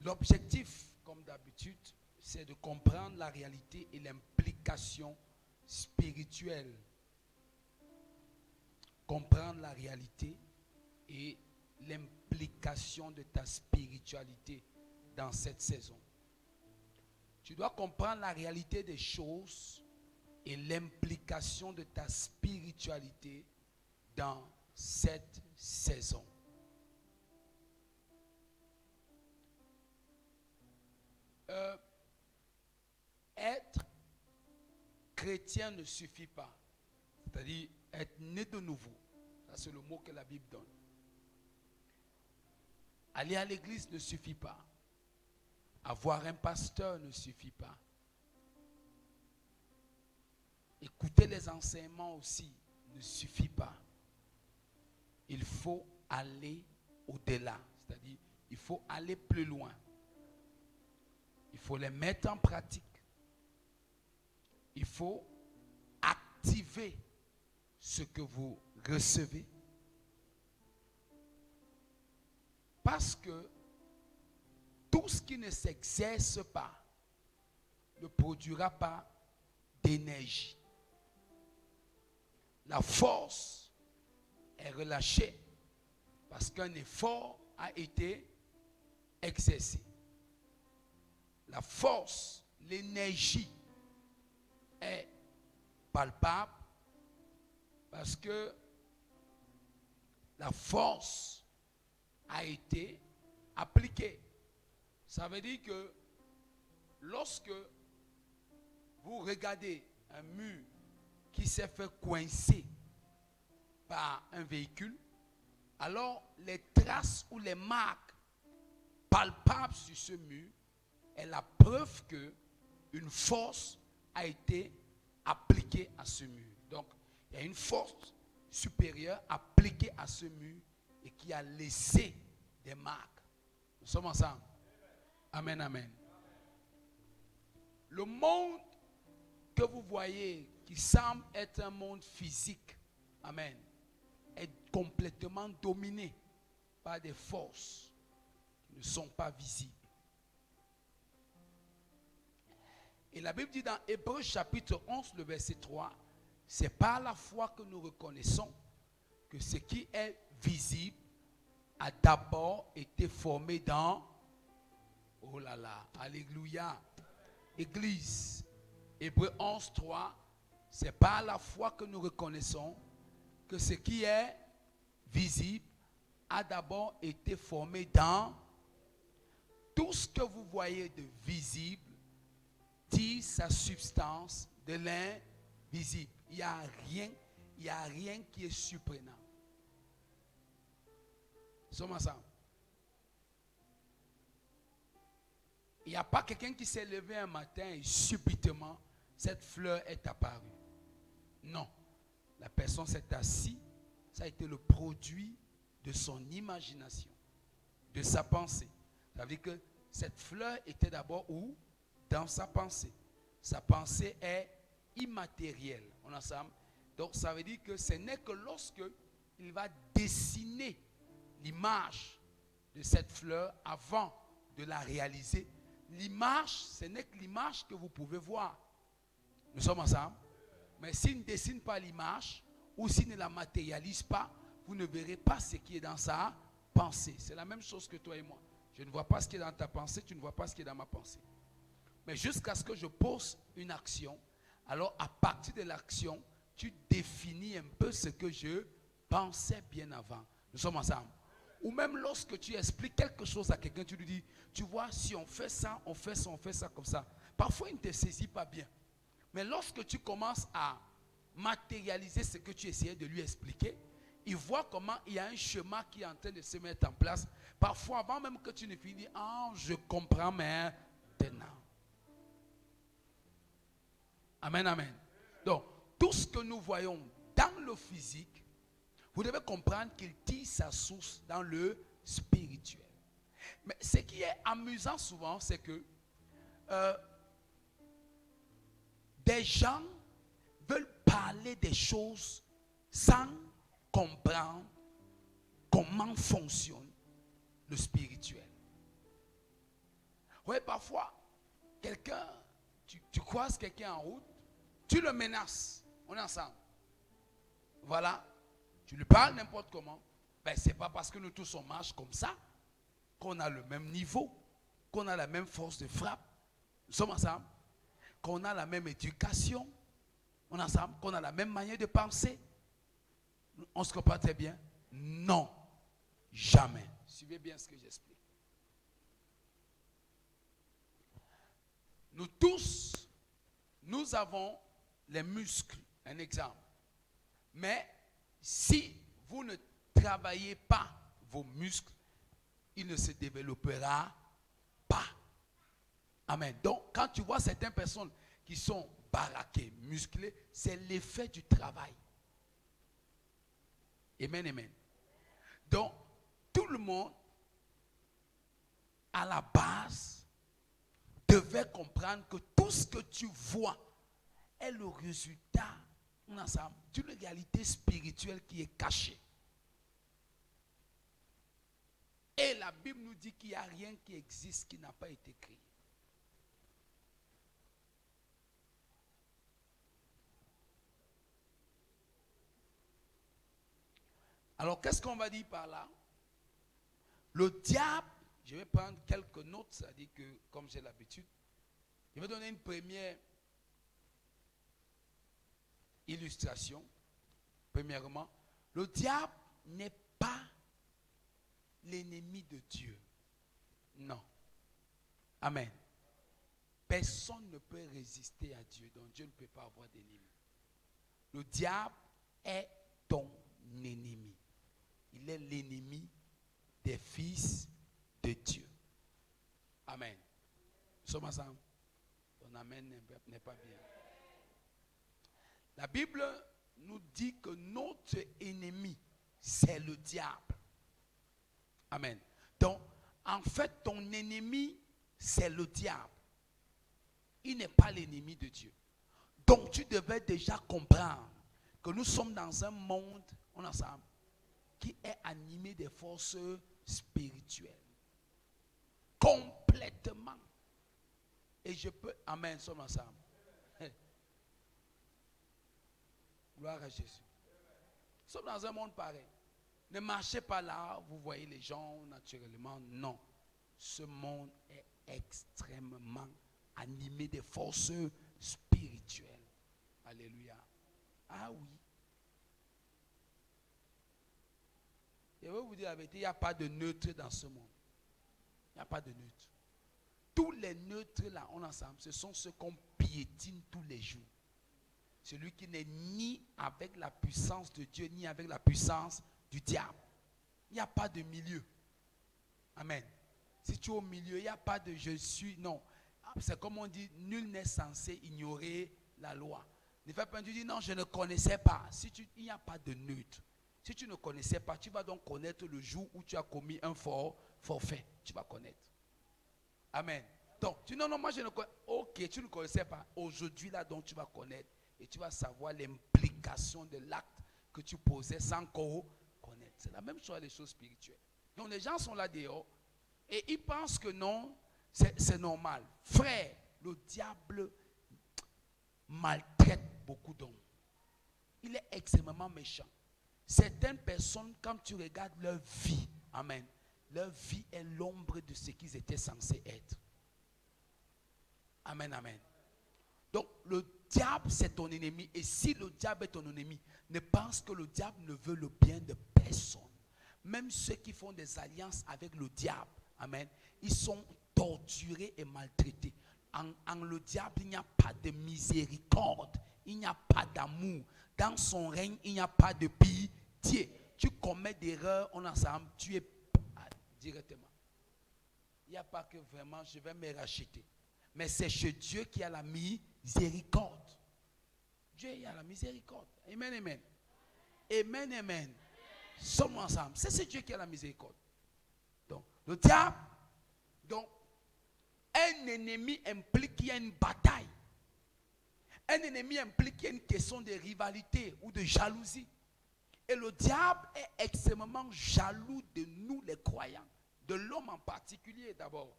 L'objectif, comme d'habitude, c'est de comprendre la réalité et l'implication spirituelle. Comprendre la réalité et l'implication de ta spiritualité dans cette saison. Tu dois comprendre la réalité des choses et l'implication de ta spiritualité dans cette saison. Être chrétien ne suffit pas. C'est-à-dire être né de nouveau. Ça, c'est le mot que la Bible donne. Aller à l'église ne suffit pas. Avoir un pasteur ne suffit pas. Écouter les enseignements aussi ne suffit pas. Il faut aller au-delà. C'est-à-dire, il faut aller plus loin. Il faut les mettre en pratique. Il faut activer ce que vous recevez. Parce que tout ce qui ne s'exerce pas ne produira pas d'énergie. La force est relâchée parce qu'un effort a été exercé. La force, l'énergie est palpable parce que la force a été appliquée. Ça veut dire que lorsque vous regardez un mur qui s'est fait coincer par un véhicule, alors les traces ou les marques palpables sur ce mur est la preuve que une force a été appliquée à ce mur. Donc, il y a une force supérieure appliquée à ce mur et qui a laissé des marques. Nous sommes ensemble. Amen, amen. Le monde que vous voyez, qui semble être un monde physique, amen, est complètement dominé par des forces qui ne sont pas visibles. Et la Bible dit dans Hébreux chapitre 11, le verset 3, c'est par la foi que nous reconnaissons que ce qui est visible a d'abord été formé dans... Oh là là, alléluia. Église, Hébreux 11, 3, c'est par la foi que nous reconnaissons que ce qui est visible a d'abord été formé dans... Tout ce que vous voyez de visible dit sa substance de l'invisible. Il n'y a rien qui est surprenant. Nous sommes ensemble. Il n'y a pas quelqu'un qui s'est levé un matin et subitement, cette fleur est apparue. Non. La personne s'est assise. Ça a été le produit de son imagination, de sa pensée. Ça veut dire que cette fleur était d'abord où? Dans sa pensée. Sa pensée est immatérielle. On est ensemble? Donc ça veut dire que ce n'est que lorsque il va dessiner l'image de cette fleur avant de la réaliser. L'image, ce n'est que l'image que vous pouvez voir. Nous sommes ensemble? Mais s'il ne dessine pas l'image ou s'il ne la matérialise pas, vous ne verrez pas ce qui est dans sa pensée. C'est la même chose que toi et moi. Je ne vois pas ce qui est dans ta pensée, tu ne vois pas ce qui est dans ma pensée. Mais jusqu'à ce que je pose une action, alors à partir de l'action, tu définis un peu ce que je pensais bien avant. Nous sommes ensemble. Ou même lorsque tu expliques quelque chose à quelqu'un, tu lui dis, tu vois, si on fait ça, on fait ça, on fait ça comme ça. Parfois, il ne te saisit pas bien. Mais lorsque tu commences à matérialiser ce que tu essayais de lui expliquer, il voit comment il y a un chemin qui est en train de se mettre en place. Parfois, avant même que tu ne finisses, ah, je comprends maintenant. Amen, amen. Donc, tout ce que nous voyons dans le physique, vous devez comprendre qu'il tire sa source dans le spirituel. Mais ce qui est amusant souvent, c'est que des gens veulent parler des choses sans comprendre comment fonctionne le spirituel. Oui, parfois, quelqu'un, tu croises quelqu'un en route, tu le menaces. On est ensemble. Voilà. Tu lui parles n'importe comment. Ben, ce n'est pas parce que nous tous on marche comme ça qu'on a le même niveau, qu'on a la même force de frappe. Nous sommes ensemble. Qu'on a la même éducation. On est ensemble. Qu'on a la même manière de penser. On se comprend très bien? Non. Jamais. Suivez bien ce que j'explique. Nous tous, nous avons les muscles. Un exemple. Mais si vous ne travaillez pas vos muscles, il ne se développera pas. Amen. Donc, quand tu vois certaines personnes qui sont baraquées, musclées, c'est l'effet du travail. Amen, amen. Donc, tout le monde, à la base, devait comprendre que tout ce que tu vois est le résultat d'une réalité spirituelle qui est cachée. Et la Bible nous dit qu'il n'y a rien qui existe qui n'a pas été créé. Alors, qu'est-ce qu'on va dire par là? Le diable, je vais prendre quelques notes, c'est-à-dire que, comme j'ai l'habitude, je vais donner une première illustration. Premièrement, le diable n'est pas l'ennemi de Dieu. Non. Amen. Personne ne peut résister à Dieu, donc Dieu ne peut pas avoir d'ennemi. Le diable est ton ennemi. Il est l'ennemi des fils de Dieu. Amen. Nous sommes ensemble. Ton amen n'est pas bien. La Bible nous dit que notre ennemi, c'est le diable. Amen. Donc, en fait, ton ennemi, c'est le diable. Il n'est pas l'ennemi de Dieu. Donc, tu devais déjà comprendre que nous sommes dans un monde, on est ensemble, qui est animé des forces spirituelles. Complètement. Et je peux, amen, nous sommes ensemble. Gloire à Jésus. Nous sommes dans un monde pareil. Ne marchez pas là, vous voyez les gens naturellement. Non. Ce monde est extrêmement animé des forces spirituelles. Alléluia. Ah oui. Je vais vous dire la vérité, il n'y a pas de neutre dans ce monde. Il n'y a pas de neutre. Tous les neutres là, on ensemble, ce sont ceux qu'on piétine tous les jours. Celui qui n'est ni avec la puissance de Dieu, ni avec la puissance du diable. Il n'y a pas de milieu. Amen. Si tu es au milieu, il n'y a pas de je suis. Non. C'est comme on dit, nul n'est censé ignorer la loi. Ne fais pas, tu dis non, je ne connaissais pas. Il n'y a pas de neutre. Si tu ne connaissais pas, tu vas donc connaître le jour où tu as commis un forfait. Tu vas connaître. Amen. Donc, tu dis non, moi je ne connais pas. Ok, tu ne connaissais pas. Aujourd'hui, là, donc tu vas connaître. Et tu vas savoir l'implication de l'acte que tu posais sans connaître. C'est la même chose les choses spirituelles. Donc les gens sont là dehors et ils pensent que non, c'est normal. Frère, le diable maltraite beaucoup d'hommes. Il est extrêmement méchant. Certaines personnes, quand tu regardes leur vie, amen, leur vie est l'ombre de ce qu'ils étaient censés être. Amen, amen. Donc, le diable, c'est ton ennemi. Et si le diable est ton ennemi, ne pense que le diable ne veut le bien de personne. Même ceux qui font des alliances avec le diable, amen, ils sont torturés et maltraités. En le diable, il n'y a pas de miséricorde. Il n'y a pas d'amour. Dans son règne, il n'y a pas de pitié. Tu commets des erreurs, on ensemble, tu es directement. Il n'y a pas que vraiment, je vais me racheter. Mais c'est chez Dieu qui a la miséricorde. Dieu a la miséricorde. Amen, amen. Amen, amen. Sommes ensemble. C'est Dieu qui a la miséricorde. Donc, le diable, donc, un ennemi implique qu'il y a une bataille. Un ennemi implique qu'il y a une question de rivalité ou de jalousie. Et le diable est extrêmement jaloux de nous les croyants. De l'homme en particulier d'abord.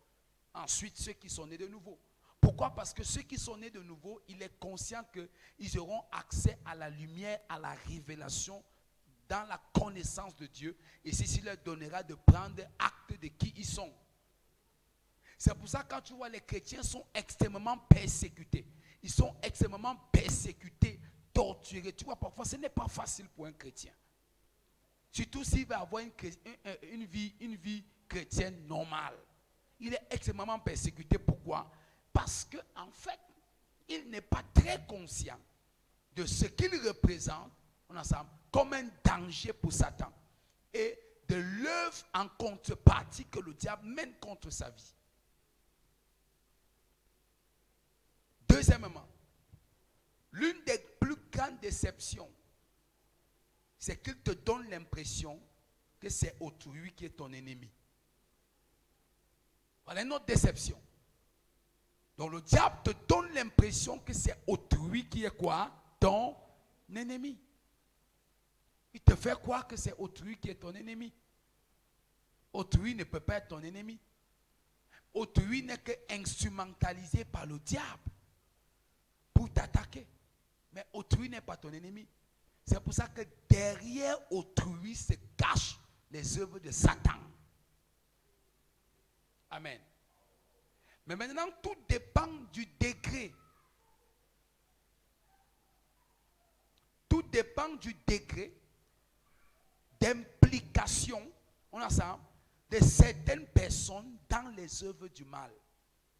Ensuite, ceux qui sont nés de nouveau. Pourquoi? Parce que ceux qui sont nés de nouveau, il est conscient qu'ils auront accès à la lumière, à la révélation, dans la connaissance de Dieu. Et ceci leur donnera de prendre acte de qui ils sont. C'est pour ça que quand tu vois les chrétiens sont extrêmement persécutés. Ils sont extrêmement persécutés, torturés. Tu vois, parfois, ce n'est pas facile pour un chrétien. Surtout s'il va avoir une vie chrétienne normale. Il est extrêmement persécuté. Pourquoi? Parce qu'en fait, il n'est pas très conscient de ce qu'il représente comme un danger pour Satan et de l'œuvre en contrepartie que le diable mène contre sa vie. Deuxièmement, l'une des plus grandes déceptions, c'est qu'il te donne l'impression que c'est autrui qui est ton ennemi. Voilà une autre déception. Donc le diable te donne l'impression que c'est autrui qui est quoi? Ton ennemi. Il te fait croire que c'est autrui qui est ton ennemi. Autrui ne peut pas être ton ennemi. Autrui n'est qu'instrumentalisé par le diable pour t'attaquer. Mais autrui n'est pas ton ennemi. C'est pour ça que derrière autrui se cachent les œuvres de Satan. Amen. Mais maintenant, tout dépend du degré. Tout dépend du degré d'implication, de certaines personnes dans les œuvres du mal.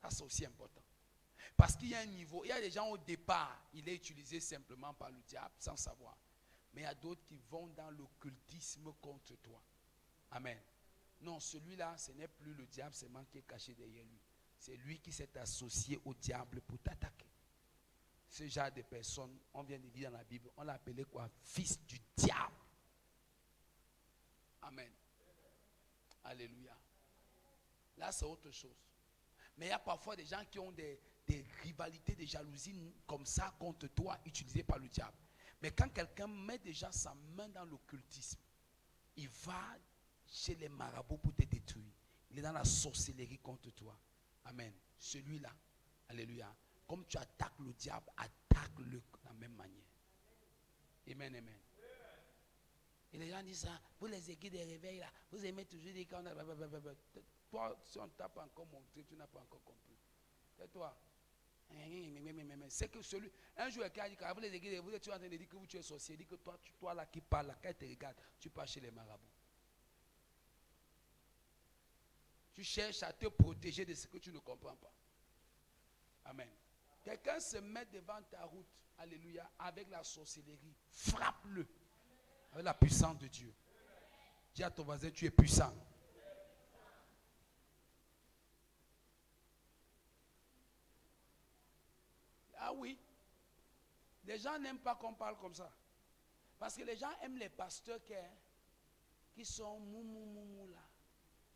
Ça, c'est aussi important. Parce qu'il y a un niveau, il y a des gens au départ, il est utilisé simplement par le diable, sans savoir. Mais il y a d'autres qui vont dans l'occultisme contre toi. Amen. Non, celui-là, ce n'est plus le diable seulement qui est caché derrière lui. C'est lui qui s'est associé au diable pour t'attaquer. Ce genre de personnes, on vient de dire dans la Bible, on l'a appelé quoi? Fils du diable. Amen. Alléluia. Là, c'est autre chose. Mais il y a parfois des gens qui ont des rivalités, des jalousies comme ça contre toi, utilisées par le diable. Mais quand quelqu'un met déjà sa main dans l'occultisme, il va chez les marabouts pour te détruire. Il est dans la sorcellerie contre toi. Amen. Celui-là, alléluia. Comme tu attaques le diable, attaque-le de la même manière. Amen, amen. Et les gens disent ça, vous les équipes des réveils là, vous aimez toujours dire qu'on a... Toi, si on t'a pas encore montré, tu n'as pas encore compris. C'est toi. C'est que celui, un jour, quelqu'un a dit, vous les équipes, vous êtes en train de dire que vous tu es sorcier, dit que toi là qui parles, là, quand tu te regardes, tu pars chez les marabouts. Tu cherches à te protéger de ce que tu ne comprends pas. Amen. Quelqu'un se met devant ta route, alléluia, avec la sorcellerie, frappe-le avec la puissance de Dieu. Dis à ton voisin, tu es puissant. Ah oui. Les gens n'aiment pas qu'on parle comme ça. Parce que les gens aiment les pasteurs qui sont mou là.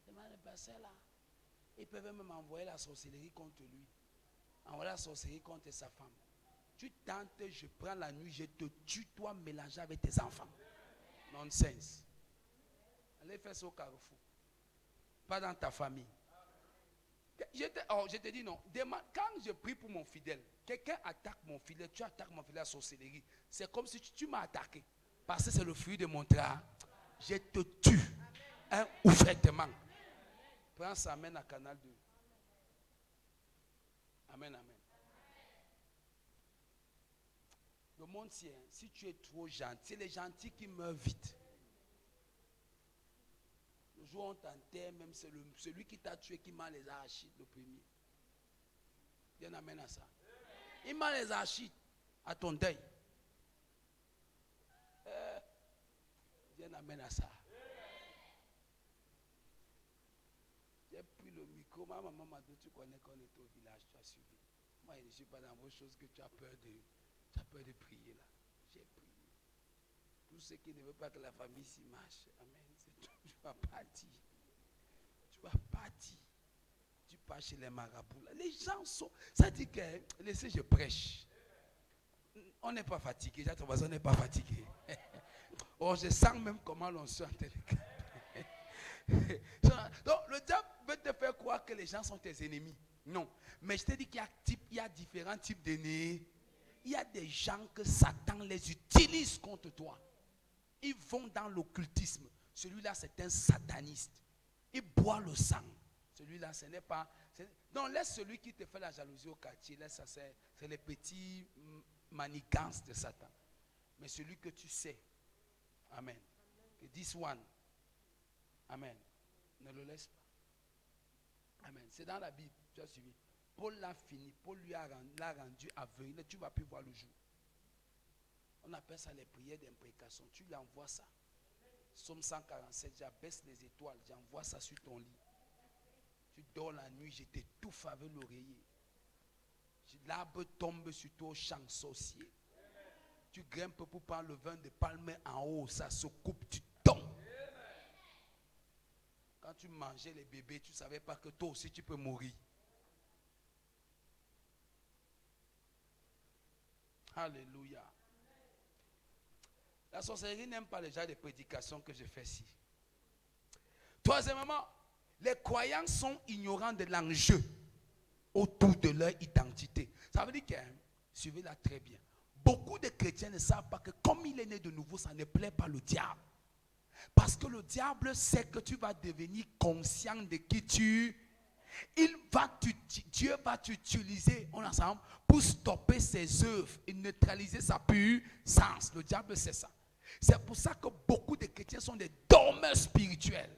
Les pasteurs là. Ils peuvent même envoyer la sorcellerie contre lui. Envoyer la sorcellerie contre sa femme. Tu tentes, je prends la nuit, je te tue, toi mélanger avec tes enfants. Nonsense. Allez faire ça au carrefour. Pas dans ta famille. Je te dis non. Quand je prie pour mon fidèle, quelqu'un attaque mon fidèle, tu attaques mon fidèle à sorcellerie. C'est comme si tu m'as attaqué. Parce que c'est le fruit de mon travail. Je te tue. Ouvertement. Prends sa main à Canal 2. Amen, amen. Le monde sait, si tu es trop gentil, c'est les gentils qui meurent vite. Le jour où on t'enterre, même c'est celui qui t'a tué qui m'a les archives le premier. Bien amène à ça. Il m'a les archives à ton deuil. Bien amène à ça. J'ai pris le micro, ma maman m'a dit, tu connais qu'on était au village, tu as suivi. Moi, je ne suis pas dans vos choses que tu as peur de prier là. J'ai prié. Tout ce qui ne veut pas que la famille s'y marche. Amen. C'est tout. Tu vas partir. Tu vas partir. Tu pars chez les marabouts. Là. Les gens sont. Ça dit que, laissez, je prêche. On n'est pas fatigué. On n'est pas fatigué. Oh, je sens même comment l'on se en train de... Donc, le diable veut te faire croire que les gens sont tes ennemis. Non. Mais je te dis qu'il y a différents types d'ennemis. Il y a des gens que Satan les utilise contre toi. Ils vont dans l'occultisme. Celui-là, c'est un sataniste. Il boit le sang. Celui-là, ce n'est pas... Non, laisse celui qui te fait la jalousie au quartier. Laisse ça, c'est les petits manigances de Satan. Mais celui que tu sais. Amen. Que this one. Amen. Ne le laisse pas. Amen. C'est dans la Bible. Tu as suivi. Paul l'a fini. Paul l'a rendu aveugle. Tu ne vas plus voir le jour. On appelle ça les prières d'imprécation. Tu lui envoies ça. Psaume 147. J'abaisse les étoiles. J'envoie ça sur ton lit. Tu dors la nuit. Je t'étouffe avec l'oreiller. L'arbre tombe sur toi au champ sorcier. Tu grimpes pour prendre le vin de palme en haut. Ça se coupe. Tu tombes. Quand tu mangeais les bébés, tu ne savais pas que toi aussi tu peux mourir. Alléluia. La sorcellerie n'aime pas les gens de prédications que je fais ici. Troisièmement, les croyants sont ignorants de l'enjeu autour de leur identité. Ça veut dire que, suivez-la très bien, beaucoup de chrétiens ne savent pas que comme il est né de nouveau, ça ne plaît pas le diable. Parce que le diable sait que tu vas devenir conscient de qui tu es. Dieu va t'utiliser ensemble pour stopper ses œuvres et neutraliser sa puissance. Le diable sait ça. C'est pour ça que beaucoup de chrétiens sont des dormeurs spirituels.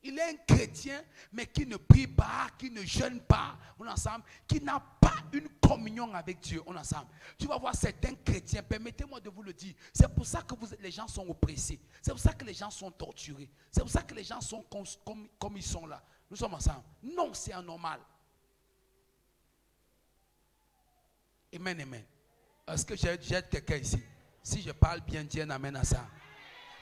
Il est un chrétien, mais qui ne prie pas, qui ne jeûne pas, on ensemble, qui n'a pas une communion avec Dieu, on ensemble. Tu vas voir certains chrétiens, permettez-moi de vous le dire, c'est pour ça que les gens sont oppressés, c'est pour ça que les gens sont torturés, c'est pour ça que les gens sont comme ils sont là. Nous sommes ensemble. Non, c'est anormal. Amen, amen. Est-ce que j'ai quelqu'un ici? Si je parle bien, dis un amen à ça.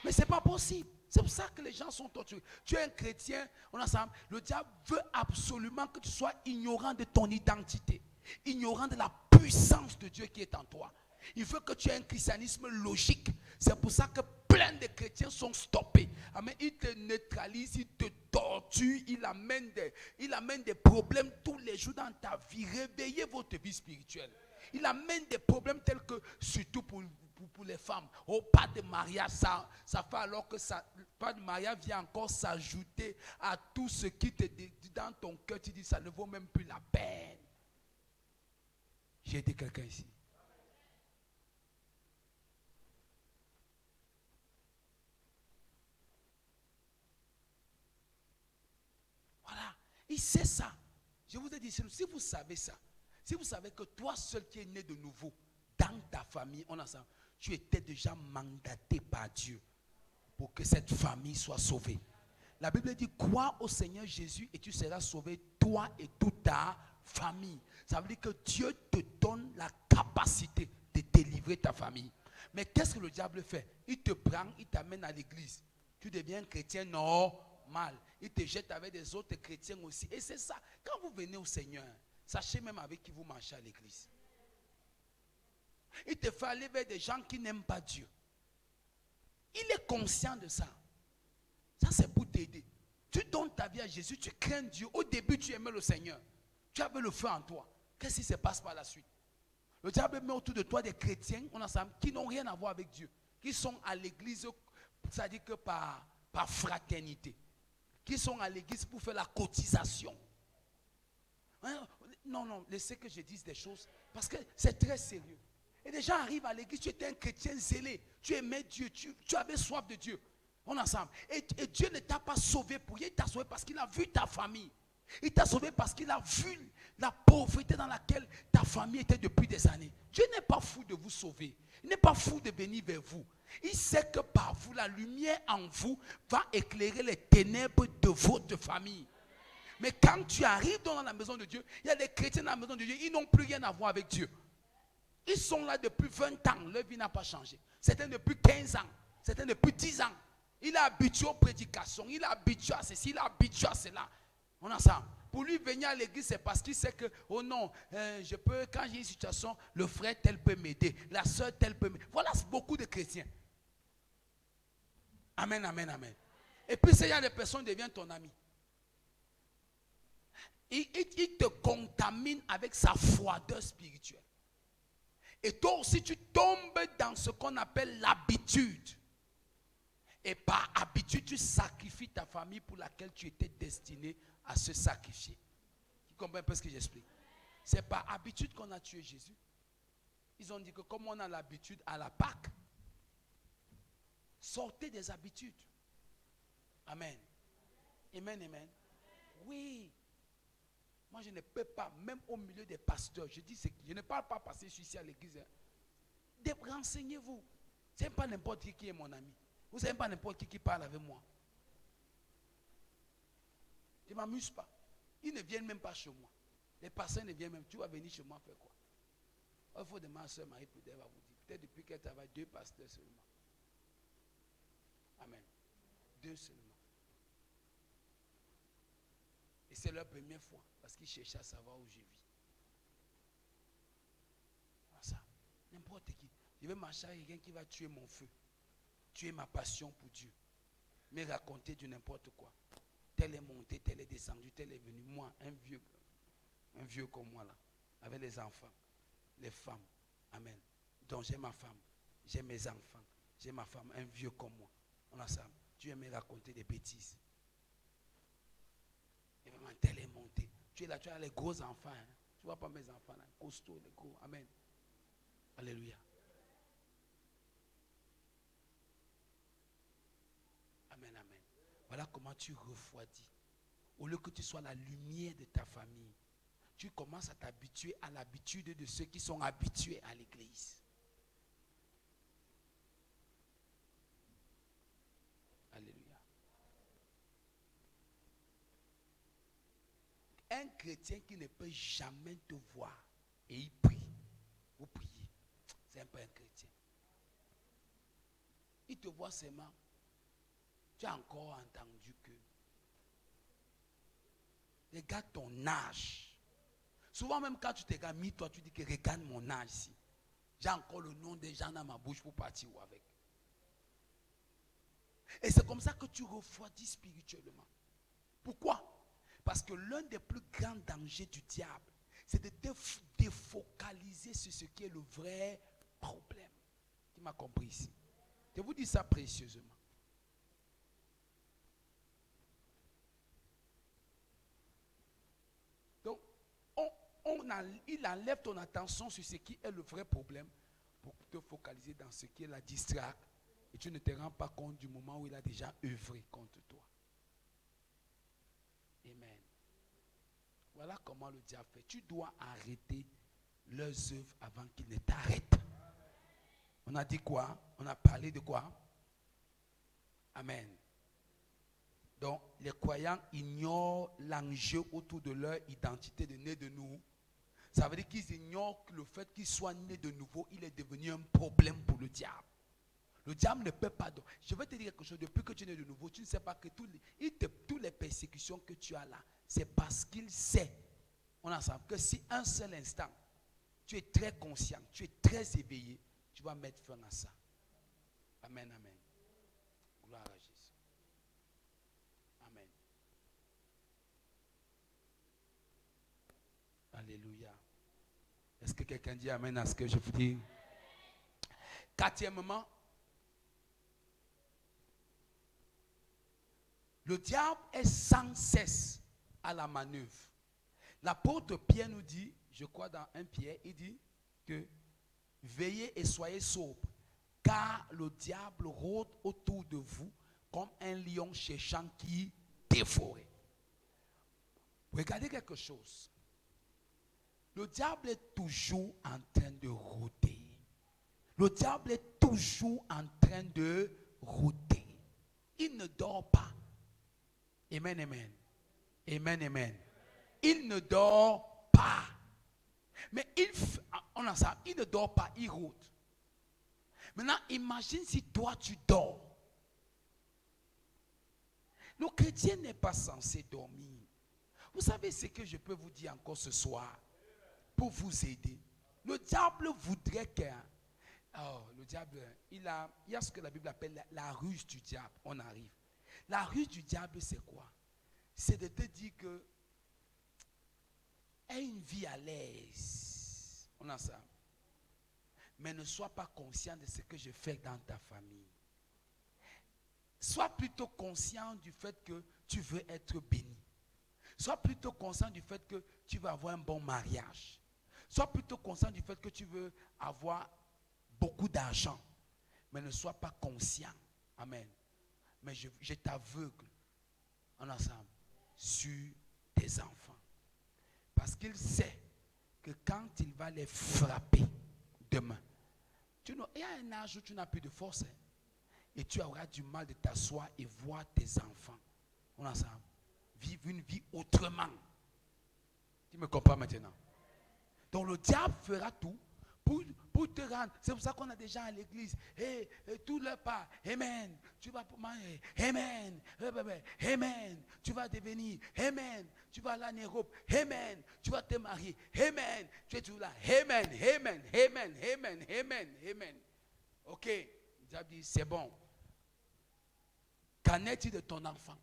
Mais ce n'est pas possible. C'est pour ça que les gens sont torturés. Tu es un chrétien, on ensemble. Le diable veut absolument que tu sois ignorant de ton identité, ignorant de la puissance de Dieu qui est en toi. Il veut que tu aies un christianisme logique. C'est pour ça que plein de chrétiens sont stoppés. Amen. Il te neutralise, il te torture, il amène des problèmes tous les jours dans ta vie. Réveillez votre vie spirituelle. Il amène des problèmes tels que, surtout pour les femmes, pas de mariage, ça fait alors que pas de mariage vient encore s'ajouter à tout ce qui te dit dans ton cœur, tu dis ça ne vaut même plus la peine. J'ai aidé quelqu'un ici. Voilà, il sait ça. Je vous ai dit, si vous savez ça, si vous savez que toi seul qui es né de nouveau, dans ta famille, on ensemble, tu étais déjà mandaté par Dieu pour que cette famille soit sauvée. La Bible dit, crois au Seigneur Jésus et tu seras sauvé, toi et toute ta famille. Ça veut dire que Dieu te donne la capacité de délivrer ta famille. Mais qu'est-ce que le diable fait? Il te prend, il t'amène à l'église. Tu deviens chrétien normal. Il te jette avec des autres chrétiens aussi. Et c'est ça. Quand vous venez au Seigneur, sachez même avec qui vous marchez à l'église. Il te fait aller vers des gens qui n'aiment pas Dieu. Il est conscient de ça. Ça, c'est pour t'aider. Tu donnes ta vie à Jésus, tu crains Dieu. Au début, tu aimais le Seigneur. Tu avais le feu en toi. Qu'est-ce qui se passe par la suite? Le diable met autour de toi des chrétiens qui n'ont rien à voir avec Dieu. Qui sont à l'église, c'est-à-dire que par fraternité. Qui sont à l'église pour faire la cotisation. Hein? Non, laissez que je dise des choses. Parce que c'est très sérieux. Et des gens arrivent à l'église, tu étais un chrétien zélé, tu aimais Dieu, tu avais soif de Dieu. On est ensemble. Et Dieu ne t'a pas sauvé pour rien, il t'a sauvé parce qu'il a vu ta famille. Il t'a sauvé parce qu'il a vu la pauvreté dans laquelle ta famille était depuis des années. Dieu n'est pas fou de vous sauver. Il n'est pas fou de venir vers vous. Il sait que par vous, la lumière en vous va éclairer les ténèbres de votre famille. Mais quand tu arrives dans la maison de Dieu, il y a des chrétiens dans la maison de Dieu, ils n'ont plus rien à voir avec Dieu. Ils sont là depuis 20 ans, leur vie n'a pas changé. Certains depuis 15 ans, certains depuis 10 ans. Il est habitué aux prédications, il est habitué à ceci, il est habitué à cela. On a ça. Pour lui, venir à l'église, c'est parce qu'il sait que, oh non, quand j'ai une situation, le frère tel peut m'aider, la soeur tel peut m'aider. Voilà beaucoup de chrétiens. Amen, amen, amen. Et puis, il y a des personnes qui deviennent ton ami. il te contamine avec sa froideur spirituelle. Et toi aussi, tu tombes dans ce qu'on appelle l'habitude. Et par habitude, tu sacrifies ta famille pour laquelle tu étais destiné à se sacrifier. Tu comprends un peu ce que j'explique? C'est par habitude qu'on a tué Jésus. Ils ont dit que comme on a l'habitude à la Pâque, sortez des habitudes. Amen. Amen, amen. Oui. Moi, je ne peux pas, même au milieu des pasteurs, je ne parle pas parce que je suis ici à l'église. Renseignez-vous. Ce n'est pas n'importe qui est mon ami. Vous ne savez pas n'importe qui parle avec moi. Je ne m'amuse pas. Ils ne viennent même pas chez moi. Les pasteurs ne viennent même. Tu vas venir chez moi faire quoi? Il faut demander à soeur Marie-Poudre va vous dire. Peut-être depuis qu'elle travaille, 2 pasteurs seulement. Amen. 2 seulement. Et c'est leur première fois. Parce qu'ils cherchaient à savoir où je vis. Ça. N'importe qui. Je vais marcher avec quelqu'un qui va tuer mon feu. Tuer ma passion pour Dieu. Me raconter du n'importe quoi. Tel est monté, tel est descendu, tel est venu. Moi, un vieux comme moi là. Avec les enfants. Les femmes. Amen. Donc j'ai ma femme. J'ai mes enfants. J'ai ma femme. Un vieux comme moi. On a ça. Tu aimes me raconter des bêtises. Et vraiment, tel est monté. Tu es là, tu as les gros enfants. Hein. Tu vois pas mes enfants là. Costauds, les gros. Amen. Alléluia. Amen, amen. Voilà comment tu refroidis. Au lieu que tu sois la lumière de ta famille, tu commences à t'habituer à l'habitude de ceux qui sont habitués à l'église. Alléluia. Un chrétien qui ne peut jamais te voir et il prie, vous priez, c'est un peu un chrétien. Il te voit seulement. Tu as encore entendu que regarde ton âge. Souvent même quand tu te regardes, toi tu dis que regarde mon âge ici. J'ai encore le nom des gens dans ma bouche pour partir ou avec. Et c'est comme ça que tu refroidis spirituellement. Pourquoi? Parce que l'un des plus grands dangers du diable, c'est de te défocaliser sur ce qui est le vrai problème. Qui m'a compris ici? Je vous dis ça précieusement. Donc, il enlève ton attention sur ce qui est le vrai problème pour te focaliser dans ce qui est la distraction. Et tu ne te rends pas compte du moment où il a déjà œuvré contre toi. Amen. Voilà comment le diable fait. Tu dois arrêter leurs œuvres avant qu'ils ne t'arrêtent. On a dit quoi? On a parlé de quoi? Amen. Donc, les croyants ignorent l'enjeu autour de leur identité de né de nous. Ça veut dire qu'ils ignorent que le fait qu'ils soient nés de nouveau, il est devenu un problème pour le diable. Le diable ne peut pas. Je vais te dire quelque chose. Depuis que tu es né de nouveau, tu ne sais pas que toutes les persécutions que tu as là, c'est parce qu'il sait, on a ça, que si un seul instant, tu es très conscient, tu es très éveillé, tu vas mettre fin à ça. Amen, amen. Gloire à Jésus. Amen. Alléluia. Est-ce que quelqu'un dit amen à ce que je vous dis? Quatrièmement, le diable est sans cesse à la manœuvre. L'apôtre Pierre nous dit, je crois dans 1 Pierre, il dit que veillez et soyez sobres, car le diable rôde autour de vous comme un lion cherchant qui dévorer. Regardez quelque chose. Le diable est toujours en train de rôder. Le diable est toujours en train de rôder. Il ne dort pas. Amen, amen. Amen, amen. Il ne dort pas. Mais on a ça, il ne dort pas, il rôde. Maintenant, imagine si toi tu dors. Le chrétien n'est pas censé dormir. Vous savez ce que je peux vous dire encore ce soir pour vous aider. Le diable voudrait qu'un... Oh, le diable, il y a ce que la Bible appelle la ruse du diable. On arrive. La ruse du diable, c'est quoi? C'est de te dire que Aie une vie à l'aise. On a ça. Mais ne sois pas conscient de ce que je fais dans ta famille. Sois plutôt conscient du fait que tu veux être béni. Sois plutôt conscient du fait que tu veux avoir un bon mariage. Sois plutôt conscient du fait que tu veux avoir beaucoup d'argent. Mais ne sois pas conscient. Amen. Mais je t'aveugle en ensemble sur tes enfants. Parce qu'il sait que quand il va les frapper demain, il y a un âge où tu n'as plus de force. Et tu auras du mal de t'asseoir et voir tes enfants ensemble vivre une vie autrement. Tu me comprends maintenant? Donc le diable fera tout pour te rendre. C'est pour ça qu'on a des gens à l'église. Tout leur part. Amen. Tu vas manger. Amen. Amen. Tu vas devenir. Amen. Tu vas aller en Europe. Amen. Tu vas te marier. Amen. Tu es toujours là. Amen. Amen. Amen. Amen. Amen. Amen. Ok. Le diable dit, c'est bon. Qu'en est-il de ton enfant?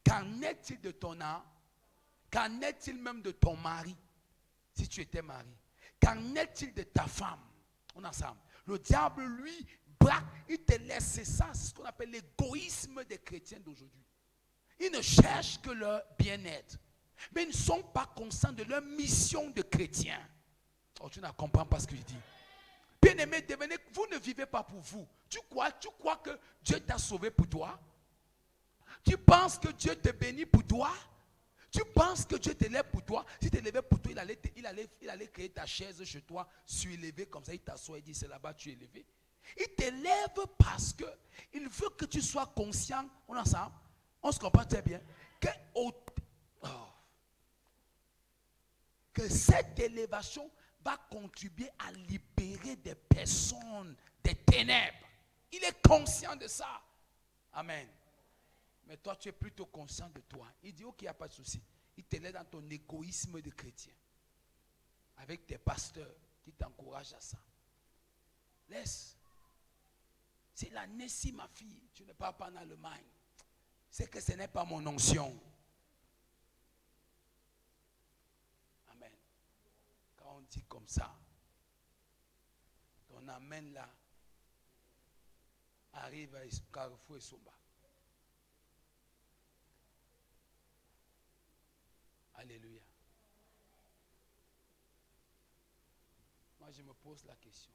Qu'en est-il de ton âme? Qu'en est-il même de ton mari? Si tu étais marié. Qu'en est-il de ta femme? On est ensemble. Le diable, lui, braque, il te laisse. C'est ça, c'est ce qu'on appelle l'égoïsme des chrétiens d'aujourd'hui. Ils ne cherchent que leur bien-être. Mais ils ne sont pas conscients de leur mission de chrétien. Oh, tu ne comprends pas ce que je dis. Bien-aimé, vous ne vivez pas pour vous. Tu crois que Dieu t'a sauvé pour toi? Tu penses que Dieu te bénit pour toi? Tu penses que Dieu te lève pour toi? Si tu lèves pour toi, il allait créer ta chaise chez toi, surélevé comme ça, il t'assoit et dit, c'est là-bas tu es élevé. Il te lève parce qu'il veut que tu sois conscient, on est ensemble, on se comprend très bien, que cette élévation va contribuer à libérer des personnes des ténèbres. Il est conscient de ça. Amen. Mais toi, tu es plutôt conscient de toi. Il dit, ok, il n'y a pas de souci. Il te laisse dans ton égoïsme de chrétien. Avec tes pasteurs qui t'encouragent à ça. Laisse. C'est la Nessie, ma fille. Tu ne parles pas en Allemagne. C'est que ce n'est pas mon onction. Amen. Quand on dit comme ça, ton amen là arrive à Carrefour et Somba. Alléluia. Moi, je me pose la question.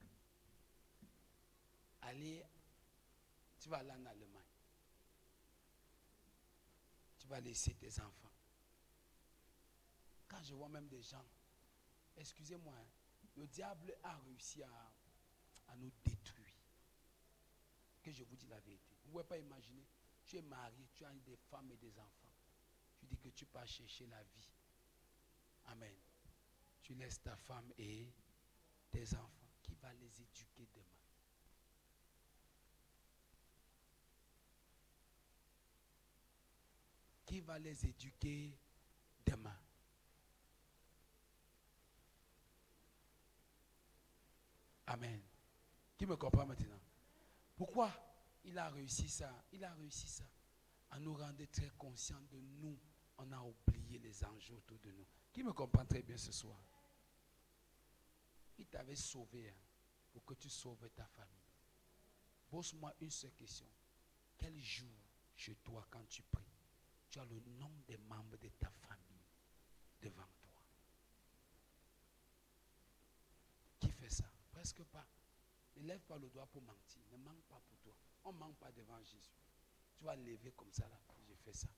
Tu vas aller en Allemagne. Tu vas laisser tes enfants. Quand je vois même des gens, excusez-moi, le diable a réussi à nous détruire. Que je vous dis la vérité. Vous ne pouvez pas imaginer, tu es marié, tu as des femmes et des enfants. Tu dis que tu pars chercher la vie. Amen. Tu laisses ta femme et tes enfants. Qui va les éduquer demain? Qui va les éduquer demain? Amen. Qui me comprend maintenant? Pourquoi il a réussi ça? Il a réussi ça à nous rendre très conscients de nous. On a oublié les enjeux autour de nous. Qui me comprend très bien ce soir? Il t'avait sauvé pour que tu sauves ta famille. Pose-moi une seule question. Quel jour chez toi, quand tu pries, tu as le nom des membres de ta famille devant toi? Qui fait ça? Presque pas. Ne lève pas le doigt pour mentir. Ne manque pas pour toi. On ne manque pas devant Jésus. Tu vas lever comme ça là. J'ai fait ça.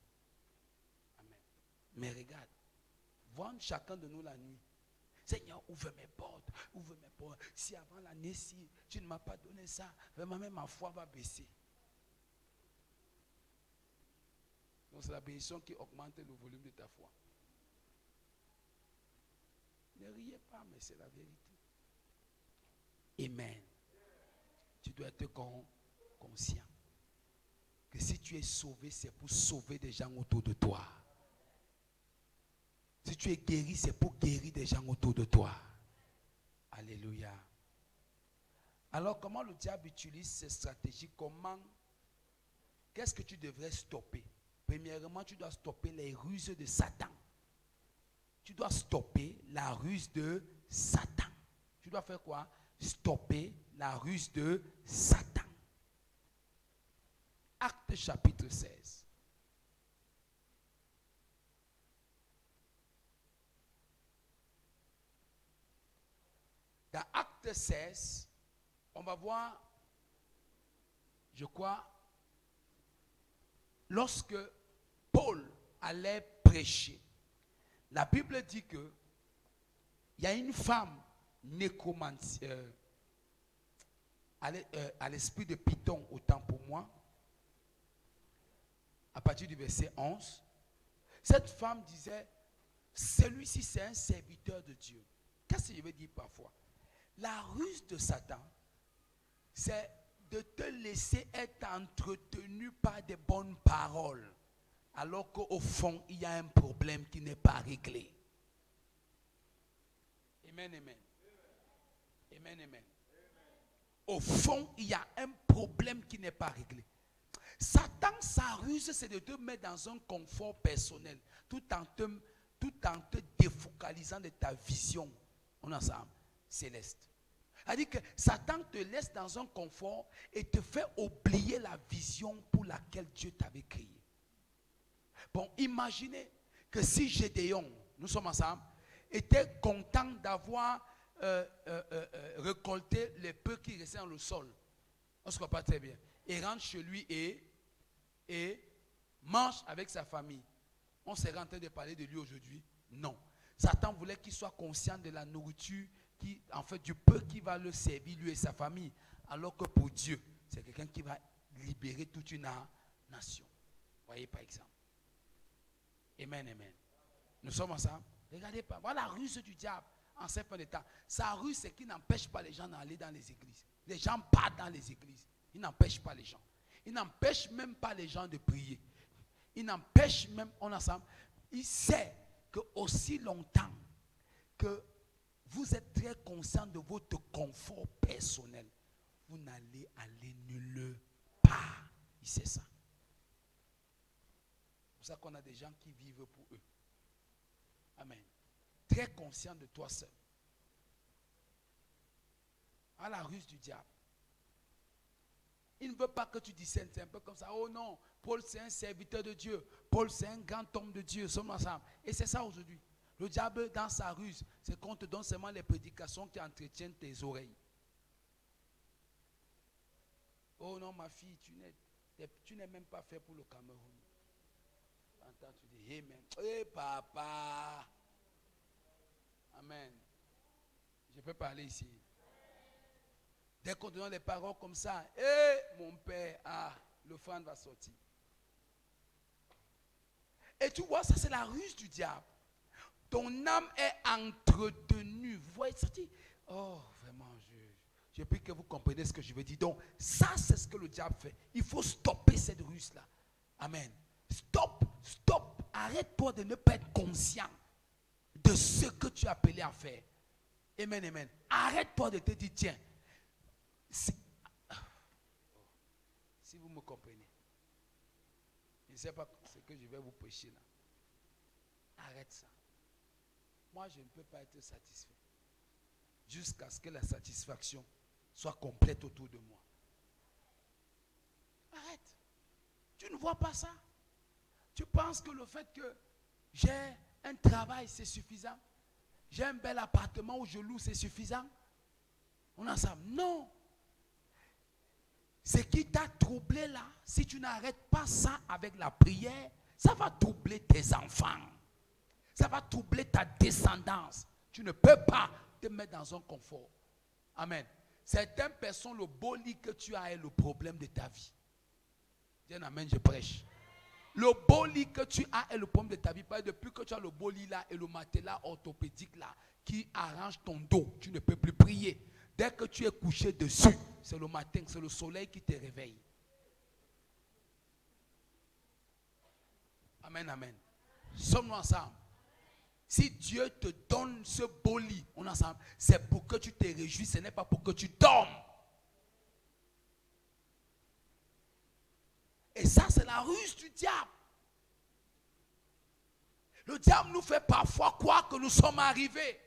Amen. Mais regarde. Vois chacun de nous la nuit. Seigneur, ouvre mes portes. Ouvre mes portes. Si avant l'année, si tu ne m'as pas donné ça, vraiment même ma foi va baisser. Donc c'est la bénédiction qui augmente le volume de ta foi. Ne riez pas, mais c'est la vérité. Amen. Tu dois être conscient que si tu es sauvé, c'est pour sauver des gens autour de toi. Si tu es guéri, c'est pour guérir des gens autour de toi. Alléluia. Alors, comment le diable utilise ces stratégies? Qu'est-ce que tu devrais stopper? Premièrement, tu dois stopper les ruses de Satan. tu dois stopper la ruse de Satan. Tu dois faire quoi? Stopper la ruse de Satan. Acte chapitre 16. Dans Acte 16, on va voir, je crois, lorsque Paul allait prêcher, la Bible dit que il y a une femme nécromancienne, à l'esprit de Python, autant pour moi, à partir du verset 11, cette femme disait, celui-ci c'est un serviteur de Dieu. Qu'est-ce que je veux dire parfois? La ruse de Satan, c'est de te laisser être entretenu par des bonnes paroles, alors qu'au fond, il y a un problème qui n'est pas réglé. Amen, amen. Amen, amen. Au fond, il y a un problème qui n'est pas réglé. Satan, sa ruse, c'est de te mettre dans un confort personnel, tout en te défocalisant de ta vision, on est ensemble, céleste. C'est-à-dire que Satan te laisse dans un confort et te fait oublier la vision pour laquelle Dieu t'avait créé. Bon, imaginez que si Gédéon, nous sommes ensemble, était content d'avoir récolté les peu qui restaient dans le sol. On se comprend très bien. Et rentre chez lui et mange avec sa famille. On serait en train de parler de lui aujourd'hui? Non. Satan voulait qu'il soit conscient de la nourriture, en fait, du peu qui va le servir, lui et sa famille. Alors que pour Dieu, c'est quelqu'un qui va libérer toute une nation. Voyez par exemple. Amen, amen. Nous sommes ensemble. Regardez pas. Voilà la ruse du diable en ces fins de temps. Sa ruse, c'est qu'il n'empêche pas les gens d'aller dans les églises. Les gens partent dans les églises. Il n'empêche pas les gens. Il n'empêche même pas les gens de prier. Il n'empêche même, on ensemble. Il sait que aussi longtemps que vous êtes très conscient de votre confort personnel, vous n'allez aller nulle part. Il sait ça. C'est pour ça qu'on a des gens qui vivent pour eux. Amen. Très conscient de toi seul. À la ruse du diable. Il ne veut pas que tu discernes. C'est un peu comme ça. Oh non, Paul c'est un serviteur de Dieu. Paul c'est un grand homme de Dieu. Sommes ensemble. Et c'est ça aujourd'hui. Le diable, dans sa ruse, c'est qu'on te donne seulement les prédications qui entretiennent tes oreilles. Oh non, ma fille, tu n'es même pas fait pour le Cameroun. Entends, tu dis, amen. Hey papa. Amen. Je peux parler ici. Dès qu'on te donne des paroles comme ça, mon père, l'offrande va sortir. Et tu vois, ça c'est la ruse du diable. Ton âme est entretenue. Vous voyez ça? Oh, vraiment, je prie que vous compreniez ce que je veux dire. Donc, ça, c'est ce que le diable fait. Il faut stopper cette ruse-là. Amen. Stop. Arrête-toi de ne pas être conscient de ce que tu es appelé à faire. Amen, amen. Arrête-toi de te dire, tiens, si vous me comprenez, je ne sais pas ce que je vais vous prêcher là. Arrête ça. Moi, je ne peux pas être satisfait jusqu'à ce que la satisfaction soit complète autour de moi. Arrête. Tu ne vois pas ça? Tu penses que le fait que j'ai un travail, c'est suffisant? J'ai un bel appartement où je loue, c'est suffisant? On est ensemble? Non. Ce qui t'a troublé là, si tu n'arrêtes pas ça avec la prière, ça va troubler tes enfants. Ça va troubler ta descendance. Tu ne peux pas te mettre dans un confort. Amen. Certaines personnes, le beau lit que tu as est le problème de ta vie. Dis amen, je prêche. Le beau lit que tu as est le problème de ta vie. Parce que depuis que tu as le beau lit là et le matelas orthopédique là qui arrange ton dos, tu ne peux plus prier. Dès que tu es couché dessus, c'est le matin, c'est le soleil qui te réveille. Amen, amen. Sommes-nous ensemble? Si Dieu te donne ce beau lit, on est ensemble, c'est pour que tu te réjouisses, ce n'est pas pour que tu dormes. Et ça, c'est la ruse du diable. Le diable nous fait parfois croire que nous sommes arrivés.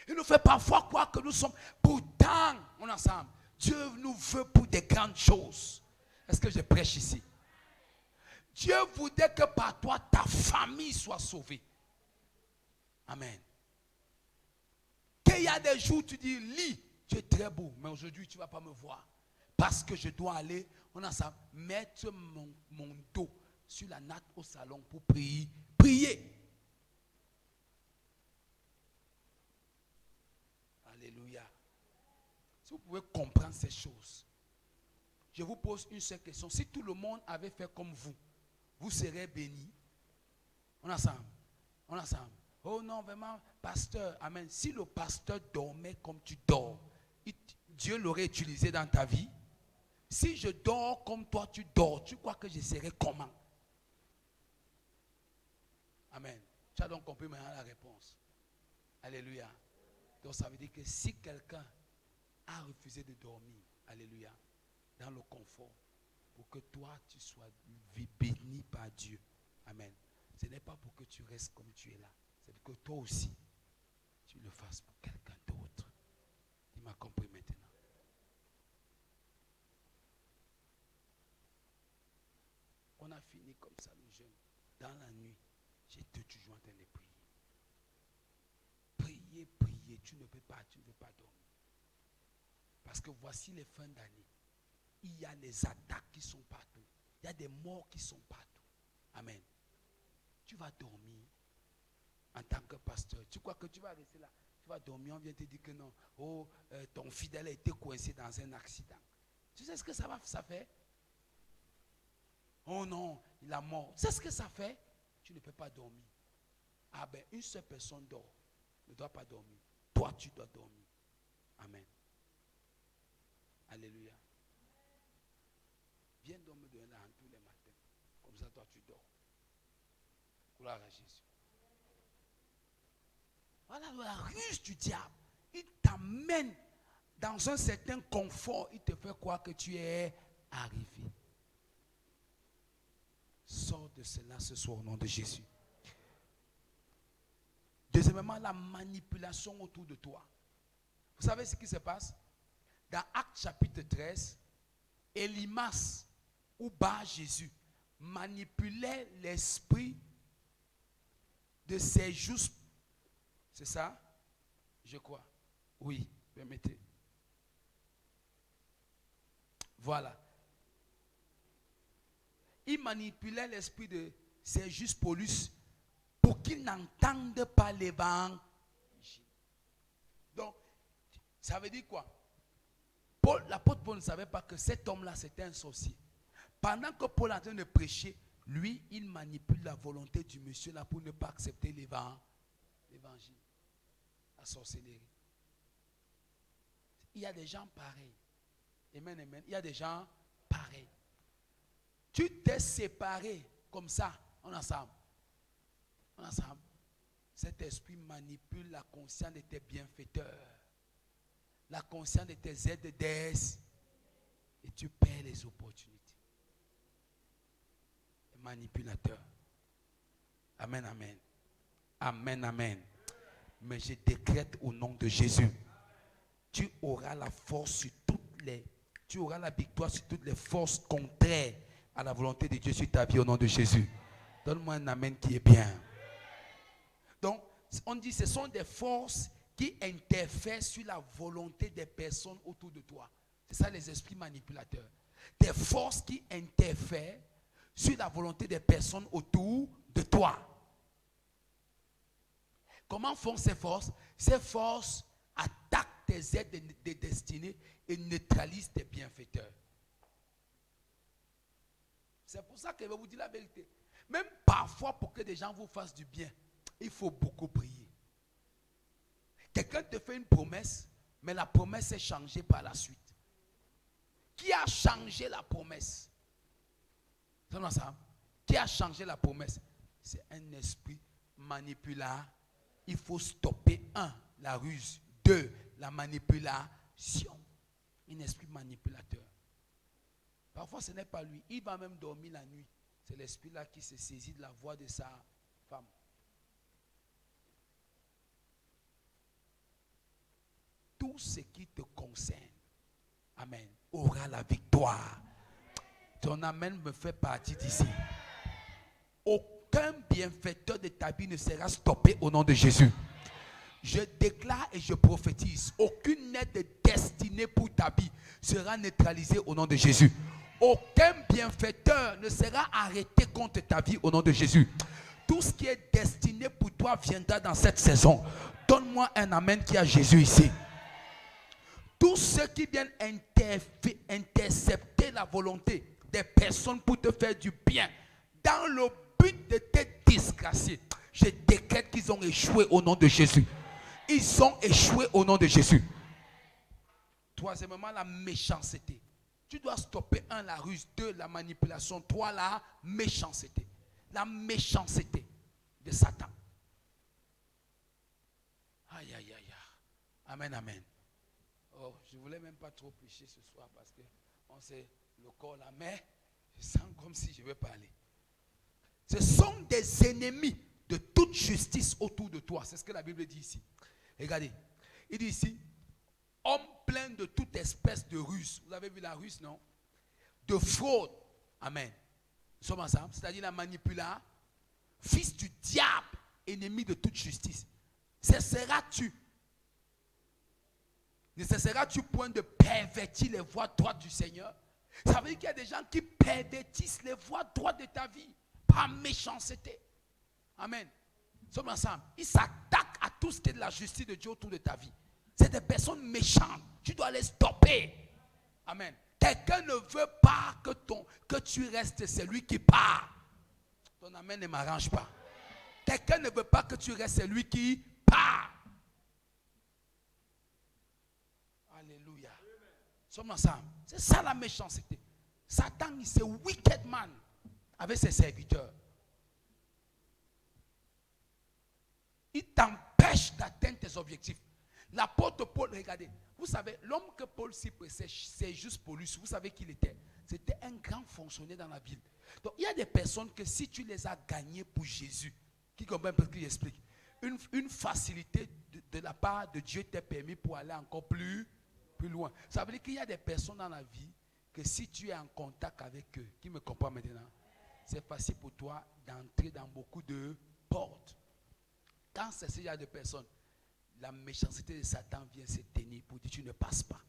Il nous fait parfois croire que nous sommes. Pourtant, on est ensemble. Dieu nous veut pour des grandes choses. Est-ce que je prêche ici? Dieu voudrait que par toi, ta famille soit sauvée. Amen. Qu'il y a des jours où tu dis, lis, tu es très beau, mais aujourd'hui, tu ne vas pas me voir. Parce que je dois aller, on a ça, mettre mon dos sur la natte au salon pour prier. Prier. Alléluia. Si vous pouvez comprendre ces choses, je vous pose une seule question. Si tout le monde avait fait comme vous serez bénis. On est ensemble. On est ensemble. Oh non, vraiment, pasteur, amen. Si le pasteur dormait comme tu dors, Dieu l'aurait utilisé dans ta vie. Si je dors comme toi tu dors, tu crois que je serais comment? Amen. Tu as donc compris maintenant la réponse. Alléluia. Donc ça veut dire que si quelqu'un a refusé de dormir, alléluia, dans le confort, pour que toi tu sois béni par Dieu, amen. Ce n'est pas pour que tu restes comme tu es là. C'est pour que toi aussi, tu le fasses pour quelqu'un d'autre. Il m'a compris maintenant. On a fini comme ça, le jeûne. Dans la nuit, j'étais toujours en train de prier. Prier, prier. Tu ne peux pas dormir. Parce que voici les fins d'année. Il y a les attaques qui sont partout. Il y a des morts qui sont partout. Amen. Tu vas dormir en tant que pasteur. Tu crois que tu vas rester là? Tu vas dormir, on vient te dire que non. Oh, ton fidèle a été coincé dans un accident. Tu sais ce que ça fait? Oh non, il a mort. Tu sais ce que ça fait? Tu ne peux pas dormir. Ah ben, une seule personne dort. Ne doit pas dormir. Toi, tu dois dormir. Amen. Alléluia. Viens donc me donner la hand tous les matins. Comme ça, toi, tu dors. Gloire à Jésus. Voilà la ruse du diable. Il t'amène dans un certain confort. Il te fait croire que tu es arrivé. Sors de cela ce soir au nom de Jésus. Deuxièmement, la manipulation autour de toi. Vous savez ce qui se passe? Dans Actes chapitre 13, Élimas ou Bar Jésus manipulait l'esprit de ses justes. C'est ça? Je crois. Oui, permettez. Voilà. Il manipulait l'esprit de ces justes Paulus pour qu'ils n'entendent pas l'évangile. Donc, ça veut dire quoi? L'apôtre Paul ne savait pas que cet homme-là, c'était un sorcier. Pendant que Paul est en train de prêcher, lui, il manipule la volonté du monsieur là pour ne pas accepter l'évangile. La sorcellerie. Il y a des gens pareils. Amen, amen. Il y a des gens pareils. Tu t'es séparé comme ça, on est ensemble. On est ensemble. Cet esprit manipule la conscience de tes bienfaiteurs, la conscience de tes aides d'aise, et tu perds les opportunités. Les manipulateurs. Amen, amen. Amen, amen. Mais je décrète au nom de Jésus, tu auras la force sur tu auras la victoire sur toutes les forces contraires à la volonté de Dieu sur ta vie au nom de Jésus. Donne-moi un amen qui est bien. Donc, on dit ce sont des forces qui interfèrent sur la volonté des personnes autour de toi. C'est ça les esprits manipulateurs. Des forces qui interfèrent sur la volonté des personnes autour de toi. Comment font ces forces? Ces forces attaquent tes aides de destinée et neutralisent tes bienfaiteurs. C'est pour ça que je vais vous dire la vérité. Même parfois, pour que des gens vous fassent du bien, il faut beaucoup prier. Quelqu'un te fait une promesse, mais la promesse est changée par la suite. Qui a changé la promesse? C'est ça? Qui a changé la promesse? C'est un esprit manipulateur. Il faut stopper, 1, la ruse, 2, la manipulation. Un esprit manipulateur. Parfois, ce n'est pas lui. Il va même dormir la nuit. C'est l'esprit-là qui se saisit de la voix de sa Femme. Tout ce qui te concerne, amen, aura la victoire. Ton amen me fait partie d'ici. Aucun bienfaiteur de ta vie ne sera stoppé au nom de Jésus. Je déclare et je prophétise, aucune aide destinée pour ta vie sera neutralisée au nom de Jésus. Aucun bienfaiteur ne sera arrêté contre ta vie au nom de Jésus. Tout ce qui est destiné pour toi viendra dans cette saison. Donne-moi un amen qui a Jésus ici. Tous ceux qui viennent intercepter la volonté des personnes pour te faire du bien, dans le but de te disgracier, je décrète qu'ils ont échoué au nom de Jésus. Ils ont échoué au nom de Jésus. Troisièmement, la méchanceté. Tu dois stopper 1, la ruse, 2, la manipulation, 3, la méchanceté. La méchanceté de Satan. Aïe, aïe, aïe, aïe. Amen, amen. Oh, je ne voulais même pas trop prêcher ce soir parce que on sait le corps là, mais je sens comme si je vais parler. Ce sont des ennemis de toute justice autour de toi. C'est ce que la Bible dit ici. Regardez, il dit ici, homme plein de toute espèce de ruse. Vous avez vu la ruse, non? De fraude. Amen. Nous sommes ensemble, c'est-à-dire la manipulation. Fils du diable, ennemi de toute justice. Cesseras-tu? Ne cesseras-tu point de pervertir les voies droites du Seigneur? Ça veut dire qu'il y a des gens qui pervertissent les voies droites de ta vie par méchanceté. Amen. Nous sommes ensemble. Ils s'attaquent à tout ce qui est de la justice de Dieu autour de ta vie. C'est des personnes méchantes. Tu dois les stopper. Amen. Quelqu'un ne veut pas que tu restes celui qui part. Ton amen ne m'arrange pas. Quelqu'un ne veut pas que tu restes celui qui part. Alléluia. Nous sommes ensemble. C'est ça la méchanceté. Satan, c'est wicked man avec ses serviteurs. Il t'empêche d'atteindre tes objectifs. L'apôtre Paul, regardez, vous savez, l'homme que Paul s'y précède, c'est juste Paulus. Vous savez qui il était? C'était un grand fonctionnaire dans la ville. Donc, il y a des personnes que si tu les as gagnées pour Jésus, qui comprennent ce qu'il explique, une facilité de la part de Dieu t'est permis pour aller encore plus loin. Ça veut dire qu'il y a des personnes dans la vie que si tu es en contact avec eux, qui me comprennent maintenant, c'est facile pour toi d'entrer dans beaucoup de portes. Quand c'est ce genre de personnes, la méchanceté de Satan vient se tenir pour dire tu ne passes pas.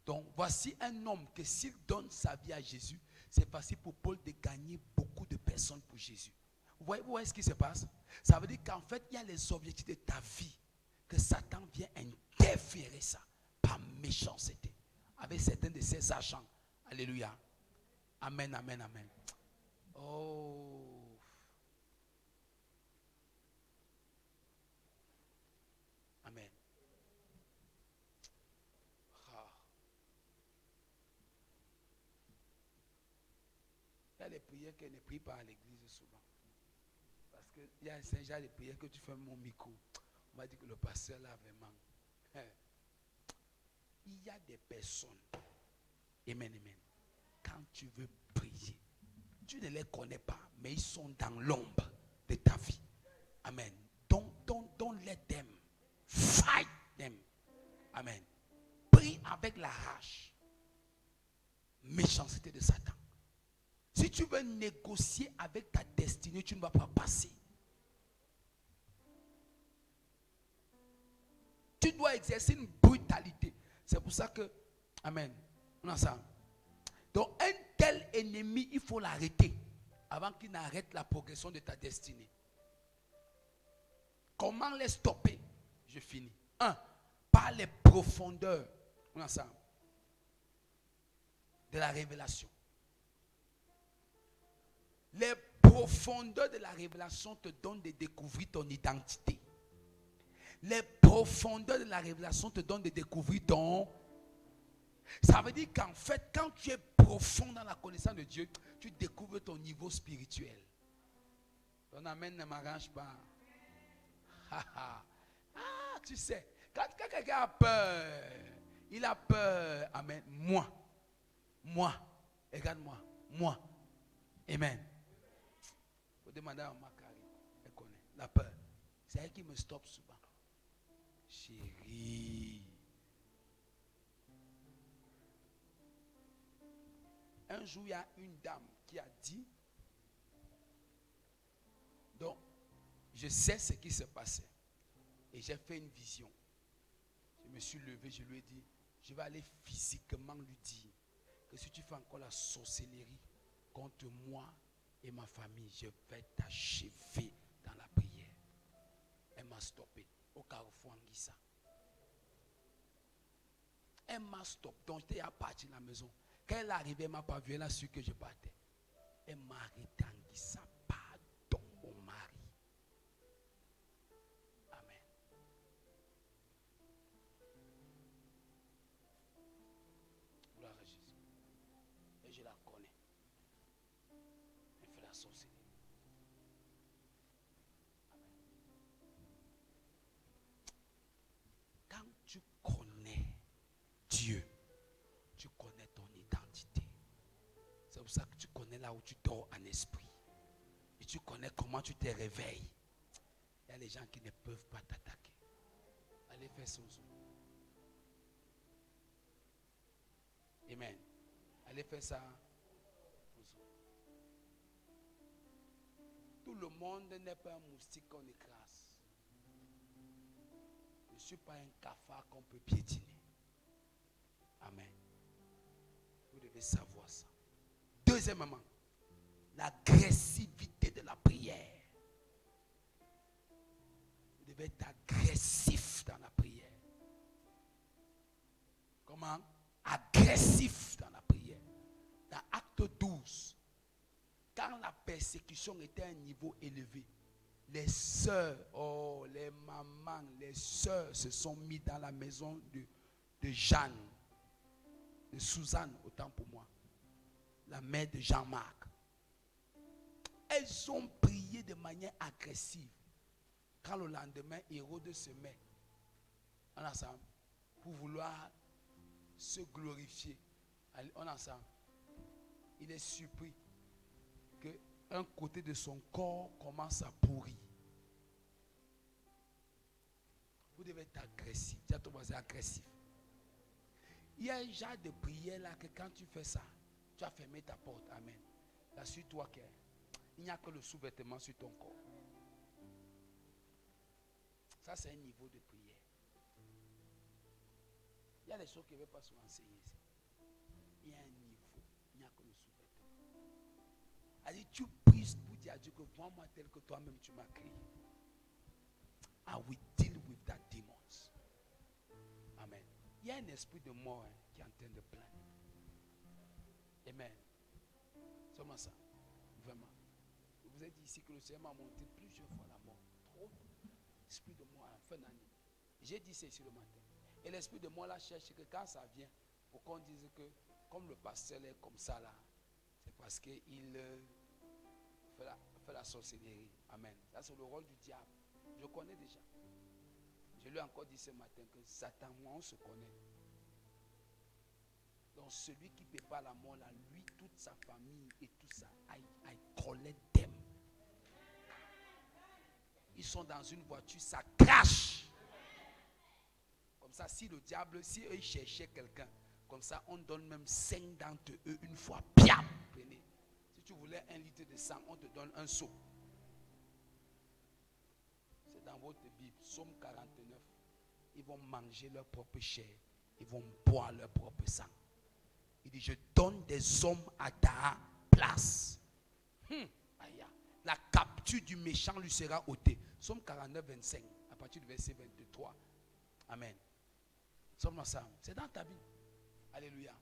Donc voici un homme que s'il donne sa vie à Jésus, c'est facile pour Paul de gagner beaucoup de personnes pour Jésus. Vous voyez ce qui se passe? Ça veut dire qu'en fait, il y a les objectifs de ta vie que Satan vient interférer ça par méchanceté avec certains de ses agents. Alléluia. Amen, amen, amen. Oh. Amen. Ah. Il y a des prières qu'elle ne prie pas à l'église souvent. Parce qu'il y a un genre de prières que tu fais mon micro. On m'a dit que le pasteur là vraiment. Il y a des personnes. Amen, amen. Quand tu veux prier, tu ne les connais pas, mais ils sont dans l'ombre de ta vie. Amen. Don't let them. Fight them. Amen. Prie avec la rage. Méchanceté de Satan. Si tu veux négocier avec ta destinée, tu ne vas pas passer. Tu dois exercer une brutalité. C'est pour ça que, amen, on a ça. Donc un tel ennemi, il faut l'arrêter avant qu'il n'arrête la progression de ta destinée. Comment les stopper? Je finis. 1. Par les profondeurs, on a ça, de la révélation. Les profondeurs de la révélation te donnent de découvrir ton identité. Les profondeurs de la révélation te donnent de découvrir ton... Ça veut dire qu'en fait, quand tu es profond dans la connaissance de Dieu, tu découvres ton niveau spirituel. Ton amen ne m'arrange pas. Tu sais, quand quelqu'un a peur, il a peur. Amen. Moi, regarde-moi. Moi. Amen. Faut demander à Makari. Elle connaît. La peur. C'est elle qui me stoppe souvent. Chérie. Un jour, il y a une dame qui a dit, donc, je sais ce qui se passait. Et j'ai fait une vision. Je me suis levé, je lui ai dit, je vais aller physiquement lui dire que si tu fais encore la sorcellerie contre moi et ma famille, je vais t'achever dans la prière. Elle m'a stoppé au carrefour Anguissa. Elle m'a stoppé. Donc j'étais à partir de la maison. Quand elle est arrivée, elle ne m'a pas vu. Elle a su que je partais. Elle m'a arrêté Anguissa. Pardon, mon mari. Amen. Gloire à Jésus. Et je la connais. Elle fait la sorcellerie. Quand tu connais Dieu, tu connais ton identité. C'est pour ça que tu connais là où tu dors en esprit. Et tu connais comment tu te réveilles. Il y a des gens qui ne peuvent pas t'attaquer. Allez faire son zoom. Amen. Allez faire ça. Tout le monde n'est pas un moustique qu'on écrase. Je ne suis pas un cafard qu'on peut piétiner. Amen. Vous devez savoir ça. Deuxièmement, l'agressivité de la prière. Vous devez être agressif dans la prière. Comment? Agressif dans la prière. Dans Acte 12, quand la persécution était à un niveau élevé, les sœurs, les mamans, les sœurs se sont mis dans la maison de Jeanne, de Suzanne, autant pour moi, la mère de Jean-Marc. Elles ont prié de manière agressive. Quand le lendemain, Hérode se met en ensemble pour vouloir se glorifier en ensemble, il est surpris qu'un côté de son corps commence à pourrir. Vous devez être agressif. Tu as ton voisin agressif. Il y a un genre de prière là que quand tu fais ça, tu as fermé ta porte. Amen. Assure-toi qu'il n'y a que le sous-vêtement sur ton corps. Ça, c'est un niveau de prière. Il y a des choses qui ne veulent pas se renseigner ici. Il y a un niveau. Il n'y a que le sous-vêtement. Alors, tu pries pour dire à Dieu que vois-moi tel que toi-même tu m'as créé. I will deal with that demons. Amen. Il y a un esprit de mort qui est en train de planer. Amen. Seulement ça. Vraiment. Je vous ai dit ici que le Seigneur m'a montré plusieurs fois la mort. Trop. Esprit de mort à la fin d'année. J'ai dit ça ici le matin. Et l'esprit de mort là cherche que quand ça vient, pour qu'on dise que comme le pasteur est comme ça là, c'est parce qu'il fait la sorcellerie. Amen. Ça c'est le rôle du diable. Je connais déjà. Je lui ai encore dit ce matin que Satan, moi on se connaît. Donc celui qui ne prépare la mort là, lui, toute sa famille et tout ça, I collect them. Ils sont dans une voiture, ça crache. Comme ça, si le diable, si eux cherchaient quelqu'un, comme ça, on donne même 5 d'entre eux une fois. Piam, prenez. Si tu voulais 1 litre de sang, on te donne un seau. C'est dans votre Bible, Psaume 49. Ils vont manger leur propre chair. Ils vont boire leur propre sang. Il dit, je donne des hommes à ta place. La capture du méchant lui sera ôtée. Psaume 49, 25, à partir du verset 23. Amen. C'est dans ta vie. Alléluia.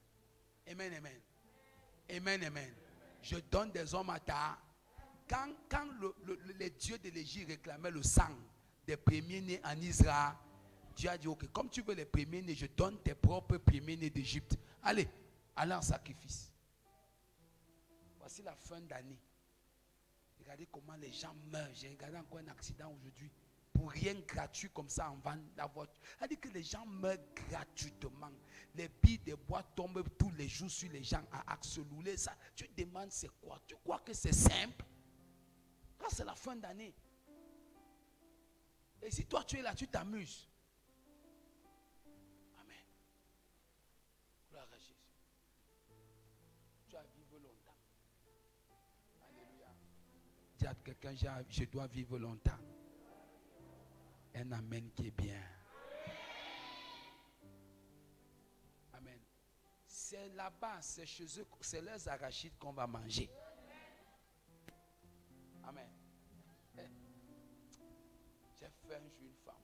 Amen, amen. Amen, amen. Je donne des hommes à ta. Quand les dieux de l'Égypte réclamaient le sang des premiers-nés en Israël, Dieu a dit, ok, comme tu veux les premiers-nés, je donne tes propres premiers-nés d'Égypte. Allez en sacrifice. Voici la fin d'année. Regardez comment les gens meurent. J'ai regardé encore un accident aujourd'hui. Pour rien gratuit comme ça en vente la voiture. Ça dit que les gens meurent gratuitement. Les billes de bois tombent tous les jours sur les gens à Axelouler. Ça, tu te demandes c'est quoi? Tu crois que c'est simple? Quand c'est la fin d'année. Et si toi tu es là, tu t'amuses. Amen. Gloire à Jésus. Tu vas vivre longtemps. Alléluia. Dis à quelqu'un, je dois vivre longtemps. Un amen qui est bien. Amen. C'est là-bas, c'est chez eux, c'est leurs arachides qu'on va manger. Amen. J'ai fait un jour une femme,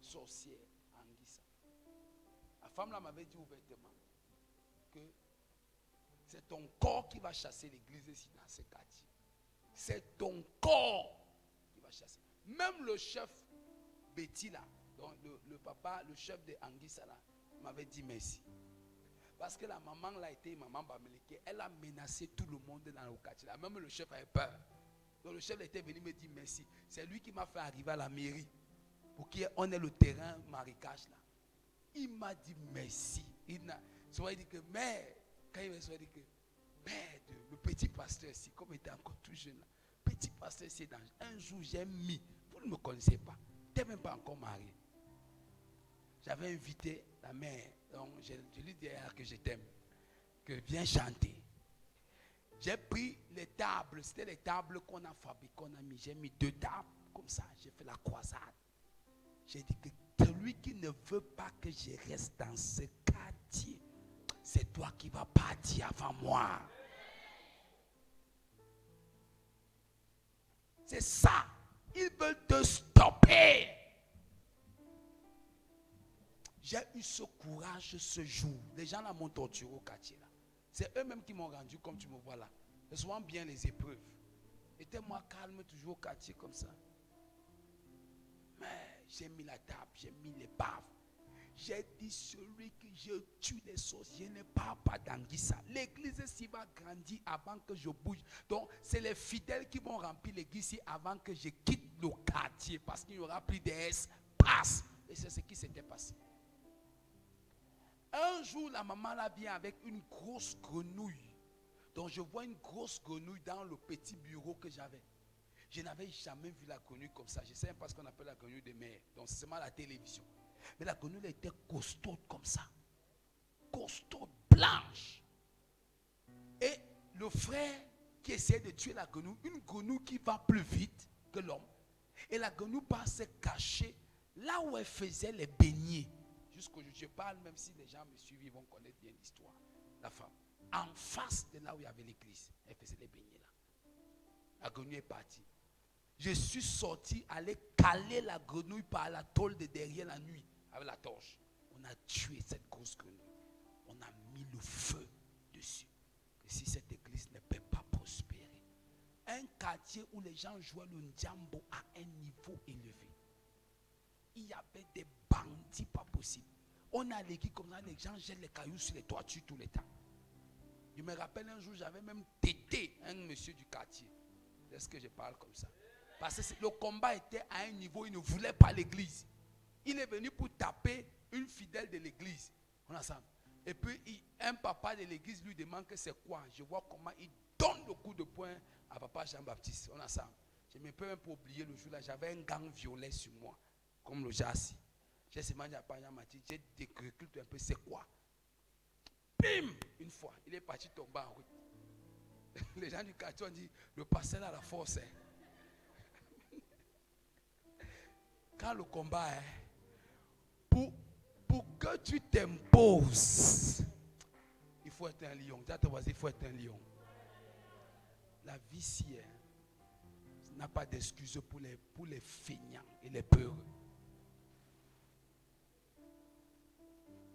sorcière, Anguissa. La femme là m'avait dit ouvertement que c'est ton corps qui va chasser l'église ici dans ce quartier. C'est ton corps qui va chasser. Même le chef Betty là, donc le papa, le chef de Anguissa là, m'avait dit merci. Parce que la maman là était maman Bameleke, elle a menacé tout le monde dans le quartier là. Même le chef avait peur. Donc le chef était venu me dire merci. C'est lui qui m'a fait arriver à la mairie pour qu'on ait le terrain marécage là. Il m'a dit merci. Il dit que mère, quand il m'a dit que mère, le petit pasteur ici, comme il était encore tout jeune là, petit pasteur ici, un jour j'ai mis, vous ne me connaissez pas, tu n'es même pas encore marié. J'avais invité la mère, donc je lui dis que je t'aime, que viens chanter. J'ai pris les tables, c'était les tables qu'on a fabriquées, qu'on a mis. J'ai mis 2 tables, comme ça, j'ai fait la croisade. J'ai dit que celui qui ne veut pas que je reste dans ce quartier, c'est toi qui vas partir avant moi. C'est ça. Ils veulent te stopper. J'ai eu ce courage ce jour. Les gens là m'ont torturé au quartier là. C'est eux-mêmes qui m'ont rendu comme tu me vois là. C'est souvent bien les épreuves. Étais-moi calme toujours au quartier comme ça. Mais j'ai mis la table, j'ai mis les baves. J'ai dit celui que je tue les sorciers ne part pas d'Anguissa. L'église ici va grandir avant que je bouge. Donc c'est les fidèles qui vont remplir l'église ici avant que je quitte le quartier. Parce qu'il n'y aura plus d'espace. Et c'est ce qui s'était passé. Un jour, la maman là vient avec une grosse grenouille. Donc je vois une grosse grenouille dans le petit bureau que j'avais. Je n'avais jamais vu la grenouille comme ça. Je ne sais pas ce qu'on appelle la grenouille de mer. Donc c'est seulement la télévision. Mais la grenouille était costaud comme ça. Costaud, blanche. Et le frère qui essayait de tuer la grenouille, une grenouille qui va plus vite que l'homme. Et la grenouille part se cacher là où elle faisait les beignets. Jusqu'aujourd'hui, je parle, même si les gens me suivent, ils vont connaître bien l'histoire. La femme, en face de là où il y avait l'église, elle faisait les beignets là. La grenouille est partie. Je suis sorti, aller caler la grenouille par la tôle de derrière la nuit, avec la torche. On a tué cette grosse grenouille. On a mis le feu dessus. Et si cette église ne peut pas prospérer, un quartier où les gens jouaient le ndjambo à un niveau élevé. Il y avait des bandits pas possibles. On a l'église comme ça, les gens jettent les cailloux sur les toitures tout le temps. Je me rappelle un jour, j'avais même tété un monsieur du quartier. Est-ce que je parle comme ça? Parce que le combat était à un niveau, il ne voulait pas l'église. Il est venu pour taper une fidèle de l'église. On a ça. Et puis un papa de l'église lui demande que c'est quoi. Je vois comment il donne le coup de poing à papa Jean-Baptiste. On a ça. Je me peux même pas oublier le jour là, j'avais un gant violet sur moi, comme le jassi. J'ai seulement dit à papa Jean-Baptiste, j'ai décrété un peu c'est quoi. Bim! Une fois, il est parti tomber en route. Les gens du quartier ont dit, le pasteur a la force. Hein. Quand le combat est, pour que tu t'imposes, il faut être un lion. Il faut être un lion. La vie ici n'a pas d'excuse pour les feignants et les peureux.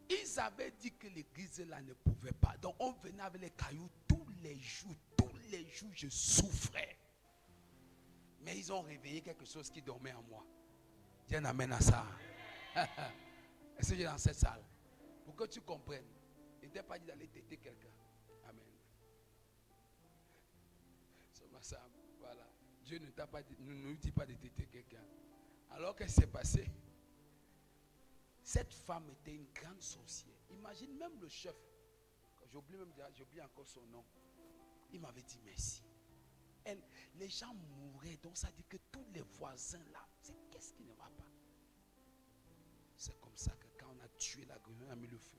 Ils avaient dit que l'église là ne pouvait pas. Donc on venait avec les cailloux tous les jours. Tous les jours, je souffrais. Mais ils ont réveillé quelque chose qui dormait en moi. Dieu amène à ça. Est-ce que j'ai dans cette salle? Pour que tu comprennes. Il n'était pas dit d'aller têter quelqu'un. Amen. Voilà. Dieu ne t'a pas dit, ne nous dit pas de têter quelqu'un. Alors qu'est-ce qui s'est passé? Cette femme était une grande sorcière. Imagine même le chef. J'oublie encore son nom. Il m'avait dit merci. Les gens mouraient. Donc ça dit que tous les voisins là, c'est qu'est-ce qui ne va pas? C'est comme ça que quand on a tué la grenouille, on a mis le feu.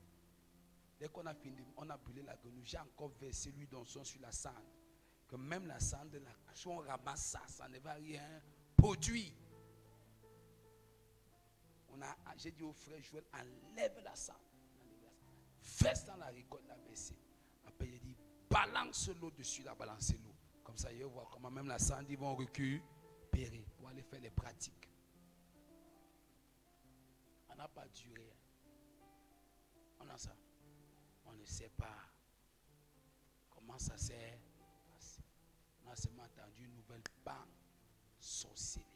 Dès qu'on a fini, on a brûlé la grenouille, j'ai encore versé l'huile d'onction sur la cendre. Que même la cendre, si on ramasse ça, ça ne va rien produire. J'ai dit au frère Joël, enlève la cendre. Verse dans la récolte, la verser. Après, il a dit, balance l'eau dessus, la balancer l'eau. Comme ça, il va voir comment même la cendre, ils vont récupérer pour aller faire les pratiques. On n'a pas duré. On a ça. On ne sait pas comment ça s'est passé. On a seulement entendu une nouvelle bande sorcellerie.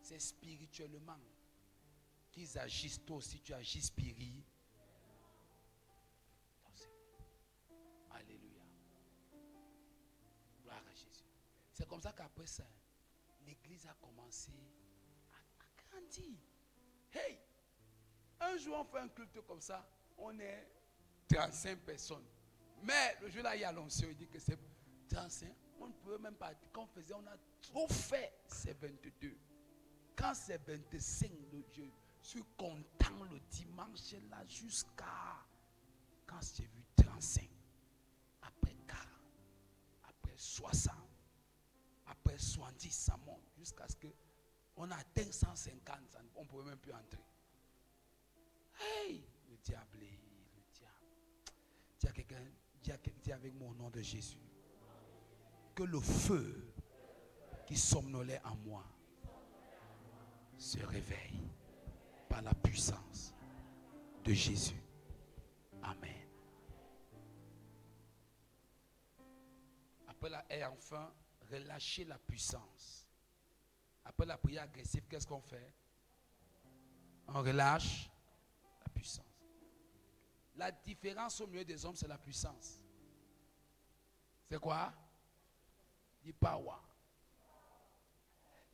C'est spirituellement qu'ils agissent toi aussi, tu agis spirituellement. Alléluia. Gloire à Jésus. C'est comme ça qu'après ça, l'église a commencé à grandir. Hey! Un jour, on fait un culte comme ça, on est 35 personnes. Mais le jour là, il y a l'onction, il dit que c'est 35. On ne peut même pas. Quand on faisait, on a trop fait, c'est 22. Quand c'est 25, je suis content le dimanche là, jusqu'à quand j'ai vu 35. Après 40, après 60, après 70, ça monte. Jusqu'à ce qu'on atteigne 150, on ne pouvait même plus entrer. Hey, le diable, le diable. Dis avec moi au nom de Jésus. Que le feu qui somnolait en moi se réveille par la puissance de Jésus. Amen. Et enfin, relâcher la puissance. Après la prière agressive, qu'est-ce qu'on fait? On relâche la puissance. La différence au milieu des hommes, c'est la puissance. C'est quoi? Du power.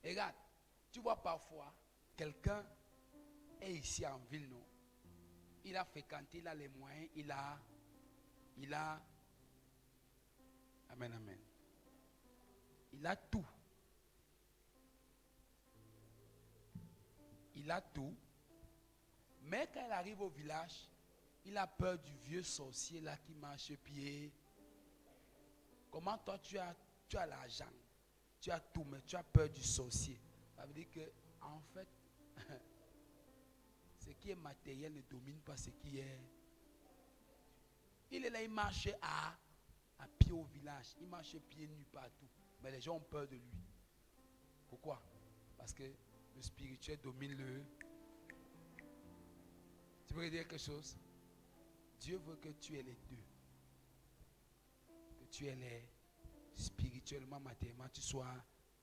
Et regarde, tu vois parfois, quelqu'un est ici en ville, non? Il a fréquenté, il a les moyens, il a, amen, amen. Il a tout. Il a tout. Mais quand il arrive au village, il a peur du vieux sorcier là qui marche pied. Comment toi tu as l'argent, tu as tout, mais tu as peur du sorcier. Ça veut dire que, en fait, ce qui est matériel ne domine pas ce qui est. Il est là, il marche à pied au village, il marche pieds nus partout. Mais les gens ont peur de lui. Pourquoi? Parce que le spirituel domine le. Tu veux dire quelque chose? Dieu veut que tu aies les deux. Que tu aies les spirituellement, matériellement, tu sois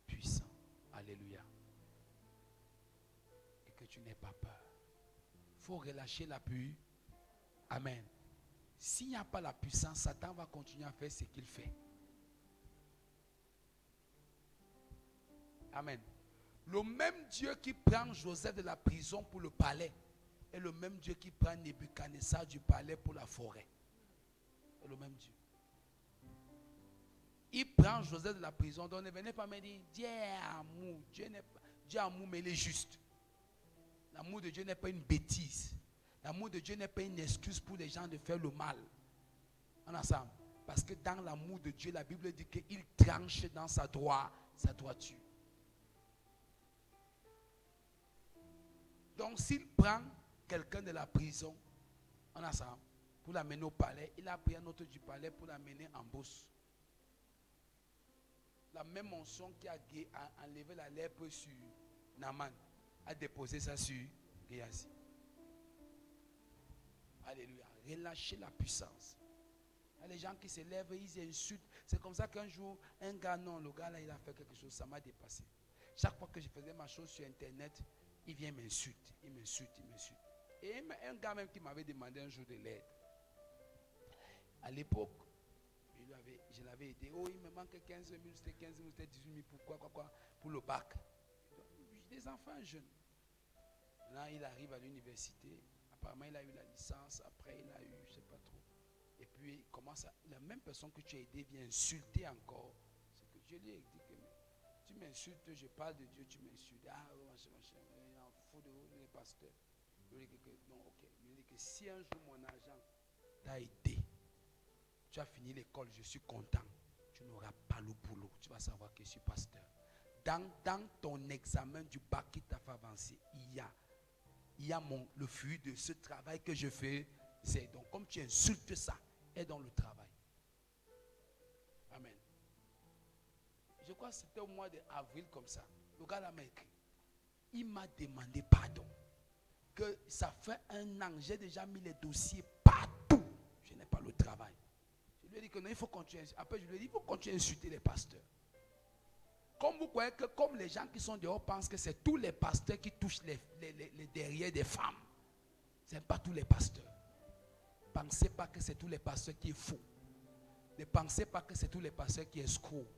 puissant. Alléluia. Et que tu n'aies pas peur. Il faut relâcher la pluie. Amen. S'il n'y a pas la puissance, Satan va continuer à faire ce qu'il fait. Amen. Le même Dieu qui prend Joseph de la prison pour le palais est le même Dieu qui prend Nebuchadnezzar du palais pour la forêt. C'est le même Dieu. Il prend Joseph de la prison. Donc ne venez pas me dire Dieu est amour. Dieu est amour, mais il est juste. L'amour de Dieu n'est pas une bêtise. L'amour de Dieu n'est pas une excuse pour les gens de faire le mal. On ensemble. Parce que dans l'amour de Dieu, la Bible dit qu'il tranche dans sa droiture. Donc s'il prend quelqu'un de la prison, on ensemble, pour l'amener au palais, il a pris un autre du palais pour l'amener en bourse. La même onction qui a enlevé la lèpre sur Naaman a déposé ça sur Géasi. Alléluia. Relâchez la puissance. Il y a les gens qui se lèvent, ils insultent. C'est comme ça qu'un jour, un gars, non, le gars là, il a fait quelque chose, ça m'a dépassé. Chaque fois que je faisais ma chose sur Internet, il vient m'insulter. Il m'insulte. Et un gars même qui m'avait demandé un jour de l'aide. À l'époque, je l'avais aidé. Oh, il me manque 15 000, c'était 15 000, c'était 18 000, pourquoi? Pour le bac. Des enfants jeunes. Là, il arrive à l'université. Apparemment, il a eu la licence. Après, il a eu, je ne sais pas trop. Et puis, il commence la même personne que tu as aidé vient insulter encore. C'est que Dieu lui a dit que tu m'insultes, je parle de Dieu, tu m'insultes. Ah, machin. faute de vous, les pasteurs. Je lui dis que non, ok. Je lui dis que si un jour mon argent t'a aidé, tu as fini l'école, je suis content. Tu n'auras pas le boulot. Tu vas savoir que je suis pasteur. Dans ton examen du bac qui t'a fait avancer, il y a le fruit de ce travail que je fais. Donc, comme tu insultes ça, est dans le travail. Amen. Je crois que c'était au mois d'avril comme ça. Le gars là m'a écrit. Il m'a demandé pardon. Que ça fait un an, j'ai déjà mis les dossiers partout. Je n'ai pas le travail. Je lui ai dit que non, il faut continuer. Après, je lui ai dit, il faut continuer à insulter les pasteurs. Comme vous croyez que comme les gens qui sont dehors pensent que c'est tous les pasteurs qui touchent les derrière des femmes. Ce n'est pas tous les pasteurs. Ne pensez pas que c'est tous les pasteurs qui sont faux. Ne pensez pas que c'est tous les pasteurs qui sont escrocs.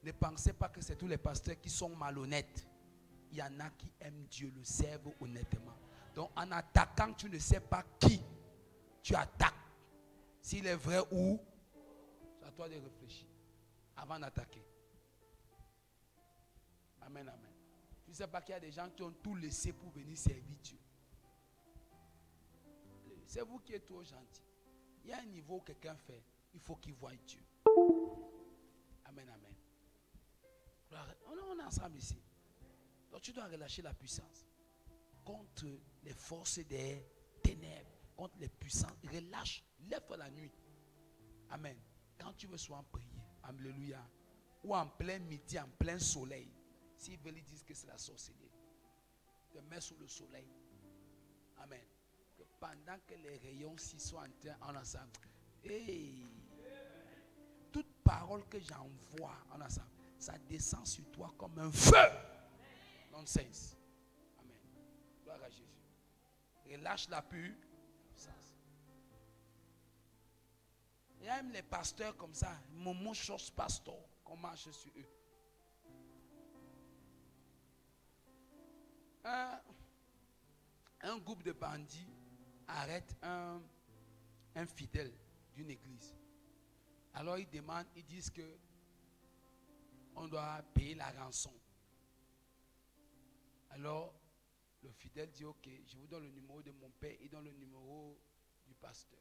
Ne pensez pas que c'est tous les pasteurs qui sont malhonnêtes. Il y en a qui aiment Dieu, le servent honnêtement. Donc en attaquant, tu ne sais pas qui tu attaques. S'il est vrai ou, c'est à toi de réfléchir avant d'attaquer. Amen, amen. Tu ne sais pas qu'il y a des gens qui ont tout laissé pour venir servir Dieu. C'est vous qui êtes trop gentil. Il y a un niveau où quelqu'un fait, il faut qu'il voie Dieu. Amen, amen. On est ensemble ici. Donc tu dois relâcher la puissance contre les forces des ténèbres, contre les puissances. Relâche, lève-toi la nuit. Amen. Quand tu veux soit prier, alléluia, ou en plein midi, en plein soleil, s'ils veulent dire que c'est la sorcellerie, te mets sous le soleil. Amen. Que pendant que les rayons s'y sont en train, en ensemble, hey, toute parole que j'envoie en ensemble, ça descend sur toi comme un feu. Nonsense. Amen. Gloire à Jésus. Relâche la puissance. Il y a même les pasteurs comme ça. Momo chose pasteur. Qu'on marche sur eux. Un groupe de bandits arrête un fidèle d'une église. Alors ils demandent, ils disent que on doit payer la rançon. Alors le fidèle dit ok, je vous donne le numéro de mon père, il donne le numéro du pasteur.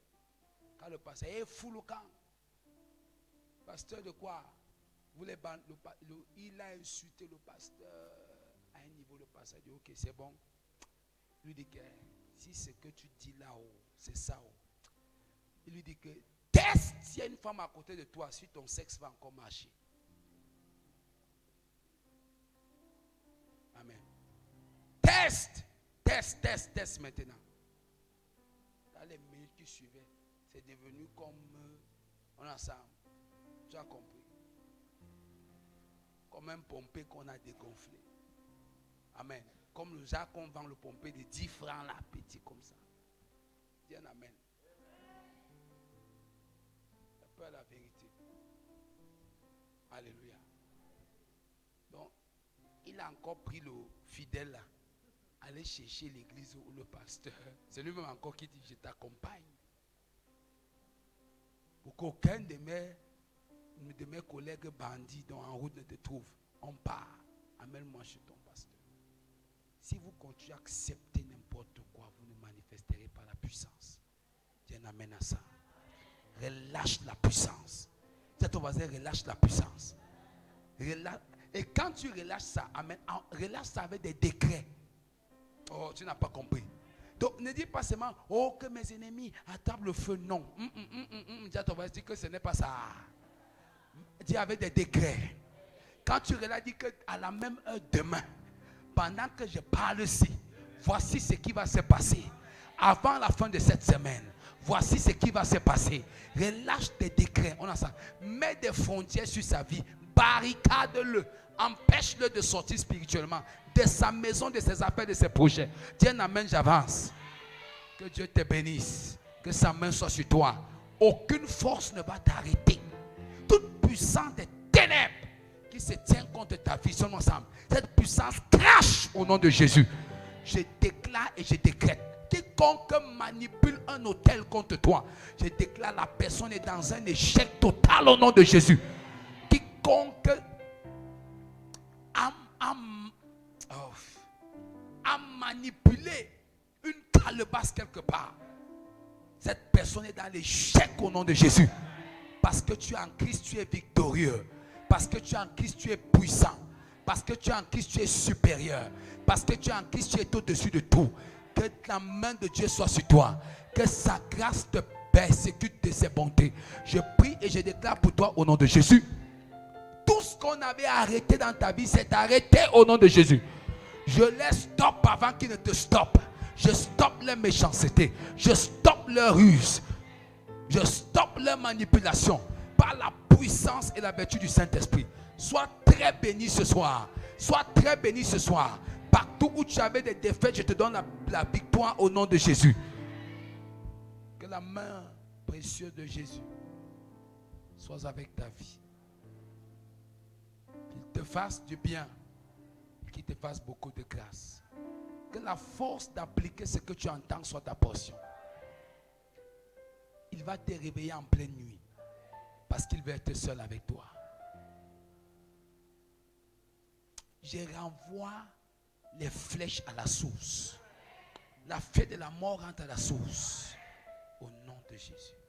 Quand le pasteur est fou le camp, pasteur de quoi? Vous les il a insulté le pasteur à un niveau. Le pasteur dit ok, c'est bon. Il lui dit que si ce que tu dis là-haut, c'est ça. Il lui dit que teste s'il y a une femme à côté de toi, si ton sexe va encore marcher. Amen. Teste maintenant. Dans les minutes qui suivaient, c'est devenu comme on ensemble. Tu as compris? Comme un pompé qu'on a dégonflé. Amen. Comme le Jacques, on vend le pompé de 10 francs là, petit comme ça. Dis un amen. La peur à la vérité. Alléluia. Donc, il a encore pris le fidèle là, aller chercher l'église ou le pasteur. C'est lui-même encore qui dit, je t'accompagne. Pour qu'aucun de mes collègues bandits dont en route ne te trouve. On part. Amène-moi chez ton pasteur. Si vous continuez à accepter n'importe quoi, vous ne manifesterez pas la puissance. Dieu amène à ça. Relâche la puissance. C'est ton voisin, relâche la puissance. Et quand tu relâches ça, amen, relâche ça avec des décrets. Oh, tu n'as pas compris. Donc ne dis pas seulement, oh que mes ennemis attrapent le feu. Non. Dis à ton voisin, dis que ce n'est pas ça. Dis avec des décrets. Quand tu relâches, dis que à la même heure demain, pendant que je parle ici, voici ce qui va se passer. Avant la fin de cette semaine, voici ce qui va se passer. Relâche tes décrets. On a ça. Mets des frontières sur sa vie. Barricade-le. Empêche-le de sortir spirituellement. De sa maison, de ses affaires, de ses projets. Dis un amen, j'avance. Que Dieu te bénisse. Que sa main soit sur toi. Aucune force ne va t'arrêter. Toute puissance des ténèbres qui se tient contre ta vie, ensemble. Cette puissance crache au nom de Jésus. Je déclare et je décrète. Quiconque manipule un hôtel contre toi, je déclare la personne est dans un échec total au nom de Jésus. Quiconque a manipulé une calebasse quelque part, cette personne est dans l'échec au nom de Jésus. Parce que tu es en Christ, tu es victorieux. Parce que tu es en Christ, tu es puissant. Parce que tu es en Christ, tu es supérieur. Parce que tu es en Christ, tu es au-dessus de tout. Que la main de Dieu soit sur toi. Que sa grâce te persécute de ses bontés. Je prie et je déclare pour toi au nom de Jésus. Tout ce qu'on avait arrêté dans ta vie s'est arrêté au nom de Jésus. Je laisse stop avant qu'il ne te stoppe. Je stoppe leur méchanceté. Je stoppe leur ruse. Je stoppe leur manipulation par la puissance et la vertu du Saint-Esprit. Sois très béni ce soir. Sois très béni ce soir. Partout où tu avais des défaites, je te donne la victoire au nom de Jésus. Que la main précieuse de Jésus soit avec ta vie. Qu'il te fasse du bien. Qu'il te fasse beaucoup de grâce. Que la force d'appliquer ce que tu entends soit ta portion. Il va te réveiller en pleine nuit. Parce qu'il va être seul avec toi. Je renvoie les flèches à la source. La fée de la mort rentre à la source. Au nom de Jésus.